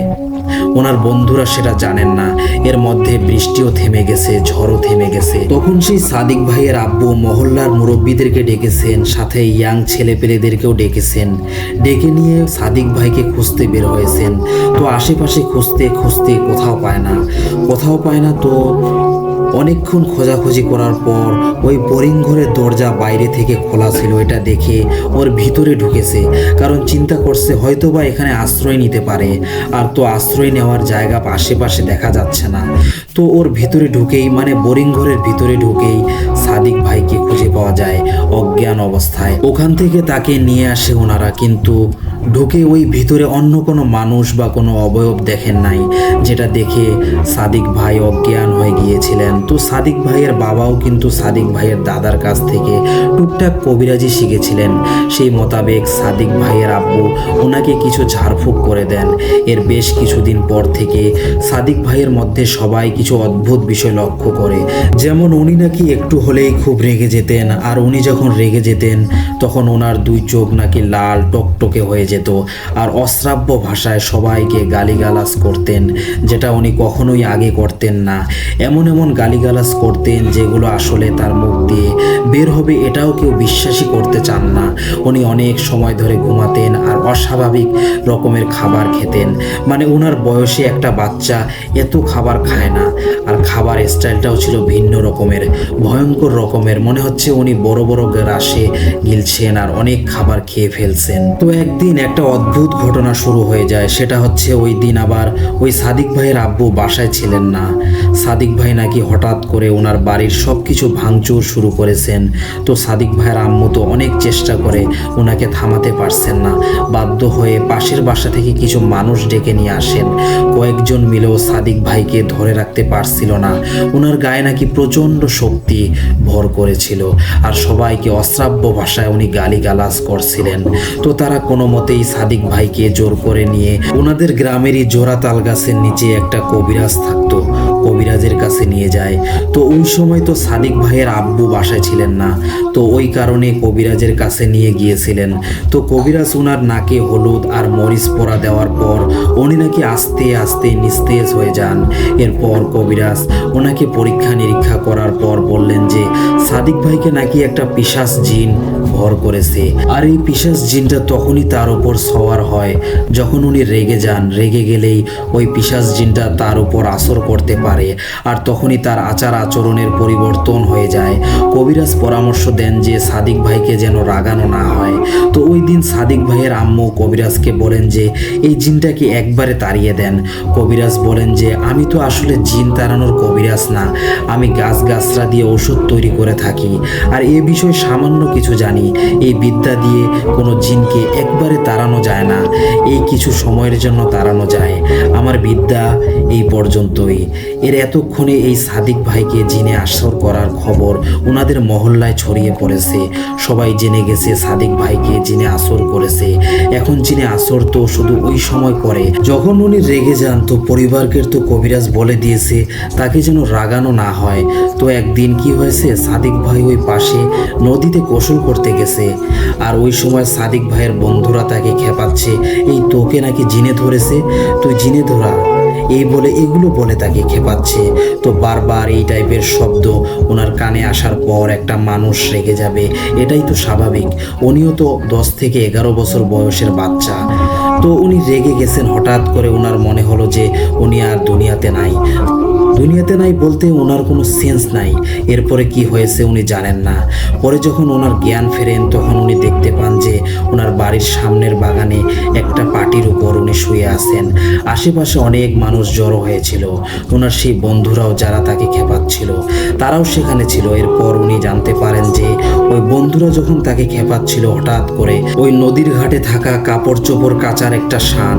ওনার বন্ধুরা সেটা জানেন না। এর মধ্যে বৃষ্টিও থেমে গেছে, ঝড়ও থেমে গেছে। তখন সেই সাদিক ভাইয়ের আব্বু মহল্লার মুরব্বীদেরকে ডেকেছেন, সাথে ইয়াং ছেলেপেলেদেরকেও ডেকেছেন। ডেকে নিয়ে সাদিক ভাইকে খুঁজতে বের হয়েছেন। তো আশেপাশে খুঁজতে খুঁজতে কোথাও পায় না। তো অনেকক্ষণ খোঁজাখুঁজি করার পর ওই বোরিং ঘরের দরজা বাইরে থেকে খোলা ছিল। এটা দেখে ওর ভিতরে ঢুকেছে, কারণ চিন্তা করছে হয়তোবা এখানে আশ্রয় নিতে পারে। আর তো আশ্রয় নেওয়ার জায়গা আশেপাশে দেখা যাচ্ছে না। তো ওর ভিতরে ঢুকেই, মানে বোরিং ঘরের ভিতরে ঢুকেই সাদিক ভাইকে খুঁজে পাওয়া যায় অজ্ঞান অবস্থায়। ওখান থেকে তাকে নিয়ে আসে ওনারা, কিন্তু ঢুকে ওই ভিতরে অন্য কোনো মানুষ বা কোনো অবয়ব দেখেন নাই, যেটা দেখে সাদিক ভাই অজ্ঞান হয়ে গিয়েছিলেন। তো সাদিক ভাইয়ের বাবাও কিন্তু সাদিক ভাইয়ের দাদার কাছ থেকে টুকটাক কবিরাজি শিখেছিলেন। সেই মোতাবেক সাদিক ভাইয়ের আব্বু ওনাকে কিছু ঝাড়ফুঁক করে দেন। এর বেশ কিছুদিন পর থেকে সাদিক ভাইয়ের মধ্যে সবাই কিছু অদ্ভুত বিষয় লক্ষ্য করে, যেমন উনি নাকি একটু হলেই খুব রেগে যেতেন, আর উনি যখন রেগে যেতেন তখন ওনার দুই চোখ নাকি লাল টকটকে হয়ে যেত, আর অশ্রাব্য ভাষায় সবাইকে গালিগালাজ করতেন, যেটা উনি কখনোই আগে করতেন না। এমন এমন গালিগালাজ করতেন যেগুলো আসলে তার মুখ দিয়ে বের হবে এটাও কেউ বিশ্বাসই করতে চান না। উনি অনেক সময় ধরে ঘুমাতেন আর অস্বাভাবিক রকমের খাবার খেতেন, মানে ওনার বয়সে একটা বাচ্চা এত খাবার খায় না। আর খাবার স্টাইলটাও ছিল ভিন্ন রকমের, ভয়ঙ্কর রকমের। মনে হচ্ছে উনি বড় বড় গ্রাসে গিলছেন আর অনেক খাবার খেয়ে ফেলছেন। তো একদিন একটা অদ্ভুত ঘটনা শুরু হয়ে যায়। সেটা হচ্ছে ওই দিন আবার ওই সাদিক ভাইয়ের আব্বু বাসায় ছিলেন না। সাদিক ভাই নাকি হঠাৎ করে ওনার বাড়ির সব কিছু ভাঙচুর শুরু করেছেন। তো সাদিক ভাইয়ের আম্মু তো অনেক চেষ্টা করে ওনাকে থামাতে পারছেন না। বাধ্য হয়ে পাশের বাসা থেকে কিছু মানুষ ডেকে নিয়ে আসেন। কয়েকজন মিলেও সাদিক ভাইকে ধরে রাখতে পারছিল না। ওনার গায়ে নাকি প্রচণ্ড শক্তি ভর করেছিল, আর সবাইকে অশ্রাব্য ভাষায় উনি গালিগালাজ করছিলেন। তো তারা কোনো মতেই সাদিক ভাইকে জোর করে নিয়ে ওনাদের গ্রামেরই জোড়া তাল গাছের নিচে একটা কবিরাজ থাকতো, কবিরাজের কাছে নিয়ে যায়। তো ওই সময় তো সাদিক ভাইয়ের আব্বু বাসায় ছিলেন না, তো ওই কারণে কবিরাজের কাছে নিয়ে গিয়েছিলেন। তো কবিরাজ ওনার নাকে হলুদ আর মরিচ পোড়া দেওয়ার পর উনি নাকি আস্তে আস্তে নিস্তেজ হয়ে যান। এরপর কবিরাজ ওনাকে পরীক্ষা নিরীক্ষা করার পর বললেন যে সাদিক ভাইকে নাকি একটা পিশাচ জিন ভর করেছে, আর এই পিশাচ জিনটা তখনই তার উপর সওয়ার হয় যখন উনি রেগে যান। রেগে গেলেই ওই পিশাচ জিনটা তার উপর আসর করতে পারে, আর তখনই তার আচার আচরণের পরিবর্তন হয়ে যায়। কবিরাজ পরামর্শ দেন যে সাদিক ভাইকে যেন রাগানো না হয়। তো ওই দিন সাদিক ভাইয়ের আম্মু কবিরাজকে বলেন যে এই জিনটাকে একবারে তাড়িয়ে দেন। কবিরাজ বলেন যে আমি তো আসলে জিন তাড়ানোর কবিরাজ না, আমি গাছগাছরা দিয়ে ওষুধ তৈরি করে থাকি, আর এ বিষয়ে সামান্য কিছু জানি। এই বিদ্যা দিয়ে কোনো জিনকে একবারে তাড়ানো যায় না, এই কিছু সময়ের জন্য তাড়ানো যায়। আমার বিদ্যা এই পর্যন্তই। এর এতক্ষণে এই সাদিক ভাইকে জিনে আসর করার খবর ওনাদের মহল্লায় ছড়িয়ে পড়েছে। সবাই জেনে গেছে সাদিক ভাইকে জিনে আসর করেছে। এখন জিনে আসর তো শুধু ওই সময় করে যখন উনি রেগে যান। তো পরিবারকে তো কবিরাজ বলে দিয়েছে তাকে যেন রাগানো না হয়। তো একদিন কি হয়েছে, সাদিক ভাই ওই পাশে নদীতে গোসল করতে গেছে, আর ওই সময় সাদিক ভাইয়ের বন্ধুরা তাকে খেপাচ্ছে, এই তোকে নাকি জিনে ধরেছে, তুই জিনে ধরা, এই বলে এগুলো বলে তাকে খেপাচ্ছে। তো বারবার এই টাইপের শব্দ ওনার কানে আসার পর একটা মানুষ রেগে যাবে, এটাই তো স্বাভাবিক। উনিও তো 10 থেকে 11 বছর বয়সের বাচ্চা। তো উনি রেগে গেছেন। হঠাৎ করে ওনার মনে হলো যে উনি আর দুনিয়াতে নাই। দুনিয়াতে নাই বলতে ওনার কোনো সেন্স নাই। এরপরে কি হয়েছে উনি জানেন না। পরে যখন ওনার জ্ঞান ফেরেন তখন উনি দেখতে পান যে ওনার বাড়ির সামনের বাগানে একটা পাটির উপর উনি শুয়ে আছেন। আশেপাশে অনেক মানুষ জড়ো হয়েছিল। ওনার সেই বন্ধুরাও যারা তাকে খেপাচ্ছিল তারাও সেখানে ছিল। এরপর উনি জানতে পারেন যে ওই বন্ধুরা যখন তাকে খেপাচ্ছিল, হঠাৎ করে ওই নদীর ঘাটে থাকা কাপড় চোপড় কাচার একটা শান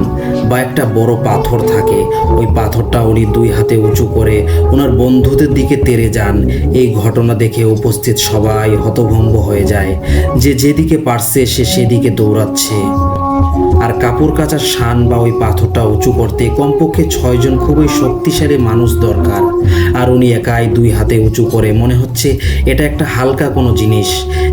বা একটা বড় পাথর থাকে, ওই পাথরটা উনি 2 হাতে উঁচু করে ওনার বন্ধুদের দিকে তেড়ে যান। এই ঘটনা দেখে উপস্থিত সবাই হতভম্ব হয়ে যায় যে যেদিকে পারছে সে সেদিকে দৌড়াচ্ছে। আর কাপড় কাচার শান বা ওই পাথরটা উঁচু করতে কমপক্ষে 6 জন খুবই শক্তিশালী মানুষ দরকার, আর উনি একাই 2 হাতে উঁচু করে। মনে হচ্ছে এটা একটা হালকা কোনো জিনিস,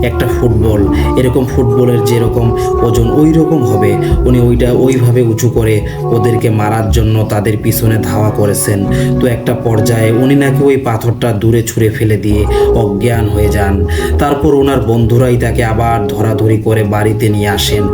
একটা ফুটবল, এরকম ফুটবলের যেরকম ওজন ওই রকম হবে। উনি ওইটা ওইভাবে উঁচু করে ওদেরকে মারার জন্য তাদের পিছনে ধাওয়া করেছেন। তো একটা পর্যায়ে উনি নাকি ওই পাথরটা দূরে ছুঁড়ে ফেলে দিয়ে অজ্ঞান হয়ে যান। তারপর ওনার বন্ধুরাই তাকে আবার ধরাধরি করে বাড়িতে নিয়ে আসেন।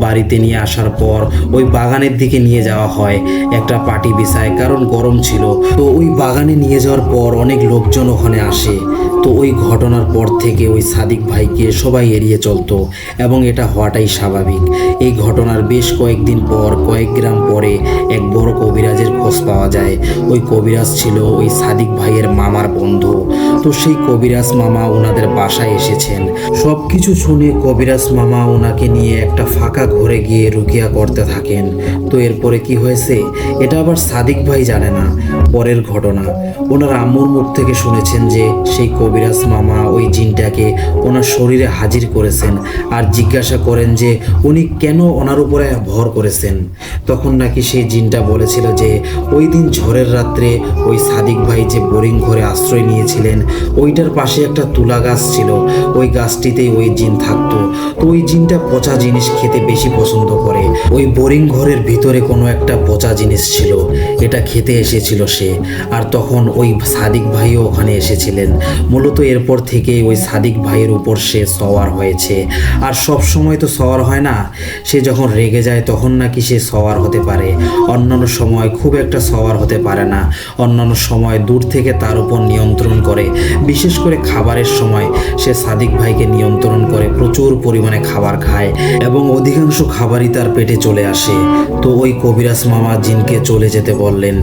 বাড়িতে নিয়ে আসার আসার পর ওই বাগানের দিকে নিয়ে যাওয়া হয় একটা পাটি বিছায়, কারণ গরম ছিল। তো ওই বাগানে নিয়ে যাওয়ার পর অনেক লোকজন ওখানে আসে। তো ওই ঘটনার পর থেকে ওই সাদিক ভাইকে সবাই এড়িয়ে চলতো এবং এটা হওয়াটাই স্বাভাবিক। এই ঘটনার বেশ কয়েকদিন পর, কয়েক গ্রাম পরে এক বড় কবিরাজের খোঁজ পাওয়া যায়। ওই কবিরাজ ছিল ওই সাদিক ভাইয়ের মামার বন্ধু। তো সেই কবিরাজ মামা ওনাদের বাসায় এসেছেন। সব কিছু শুনে কবিরাজ মামা ওনাকে নিয়ে একটা ফাঁকা ঘরে গিয়ে রুকিয়া করতে থাকেন। তো এরপরে কি হয়েছে এটা আবার সাদিক ভাই জানে না। পরের ঘটনা, ওনার আম্মুর মুখ থেকে শুনেছেন যে সেই কবিরাজ মামা ওই জিনটাকে ওনার শরীরে হাজির করেছেন আর জিজ্ঞাসা করেন যে উনি কেন ওনার উপরে ভর করেছেন। তখন নাকি সেই জিনটা বলেছিল যে ওই দিন ঝড়ের রাত্রে ওই সাদিক ভাই যে বোরিং ঘরে আশ্রয় নিয়েছিলেন ওইটার পাশে একটা তুলা গাছ ছিল, ওই গাছটিতেই ওই জিন থাকতো। তো ওই জিনটা পচা জিনিস খেতে বেশি পছন্দ করে। ওই বোরিং ঘরের ভিতরে কোনো একটা পচা জিনিস ছিল, এটা খেতে এসেছিল সে। আর তখন ওই সাদিক ভাইও ওখানে এসেছিলেন। মূলত এরপর থেকে ওই সাদিক ভাইয়ের উপর সে সওয়ার হয়েছে। আর সব সময় তো সওয়ার হয় না, সে যখন রেগে যায় তখন নাকি সে সওয়ার হতে পারে। অন্যান্য সময় খুব একটা সওয়ার হতে পারে না। অন্যান্য সময় দূর থেকে তার উপর নিয়ন্ত্রণ করে। বিশেষ করে খাবারের সময় সে সাদিক ভাইকে নিয়ন্ত্রণ করে, প্রচুর পরিমাণে খাবার খায় এবং অধিকাংশ খাবারই তার পেটে চলে আসে। তো ওই কবিরাজ মামা জিনকে চলে যেতে বললেন।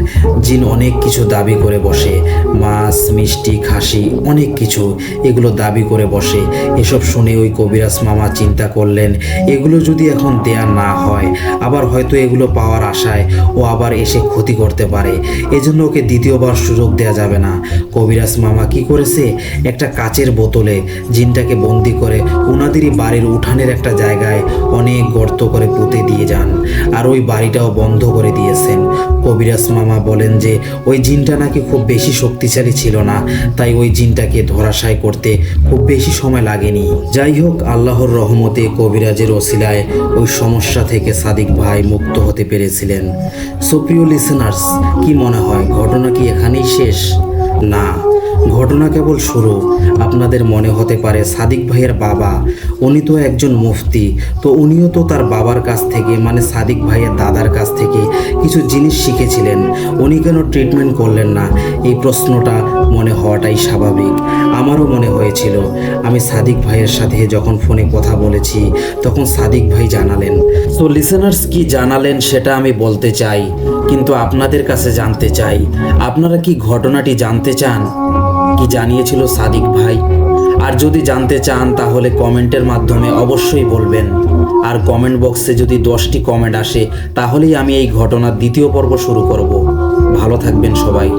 জিন অনেক কিছু দাবি করে বসে, মাছ, মিষ্টি, খাসি, অনেক কিছু এগুলো দাবি করে বসে। এসব শুনে ওই কবিরাজ মামা চিন্তা করলেন এগুলো যদি এখন দেয়া না হয় আবার হয়তো এগুলো পাওয়ার আশায় ও আবার এসে ক্ষতি করতে পারে, এজন্য ওকে দ্বিতীয়বার সুযোগ দেয়া যাবে না। কবিরাজ মামা কি করেছে, একটা কাচের বোতলে জিনটাকে বন্দি করে ওনাদেরই বাড়ির উঠানের একটা জায়গায় অনেক গর্ত করে পুঁতে দিয়ে যান আর ওই বাড়িটাও বন্ধ করে দিয়েছেন। কবিরাজ মামা বলেন যে ওই জিনটা নাকি খুব বেশি শক্তিশালী ছিল না, তাই ওই জিনটাকে ধরাশায়ী করতে খুব বেশি সময় লাগেনি। যাই হোক, আল্লাহর রহমতে কবিরাজের ওসিলায় ওই সমস্যা থেকে সাদিক ভাই মুক্ত হতে পেরেছিলেন। সো প্রিয় লিসেনার্স, কি মনে হয় ঘটনা কি এখানেই শেষ? না, ঘটনা কেবল শুরু। আপনাদের মনে হতে পারে সাদিক ভাইয়ের বাবা, উনি তো একজন মুফতি, তো উনিও তো তার বাবার কাছ থেকে মানে সাদিক ভাইয়ের দাদার কাছ থেকে কিছু জিনিস শিখেছিলেন, উনি কেন ট্রিটমেন্ট করলেন না? এই প্রশ্নটা মনে হওয়াটাই স্বাভাবিক। আমারও মনে হয়েছিল। আমি সাদিক ভাইয়ের সাথে যখন ফোনে কথা বলেছি তখন সাদিক ভাই জানালেন। তো লিসেনার্স কি জানালেন সেটা আমি বলতে চাই, কিন্তু আপনাদের কাছে জানতে চাই আপনারা কি ঘটনাটি জানতে চান কি জানিয়েছিল সাদিক ভাই? আর যদি জানতে চান তাহলে কমেন্টের মাধ্যমে অবশ্যই বলবেন। আর কমেন্ট বক্সে যদি 10টি কমেন্ট আসে তাহলেই আমি এই ঘটনার দ্বিতীয় পর্ব শুরু করব। ভালো থাকবেন সবাই।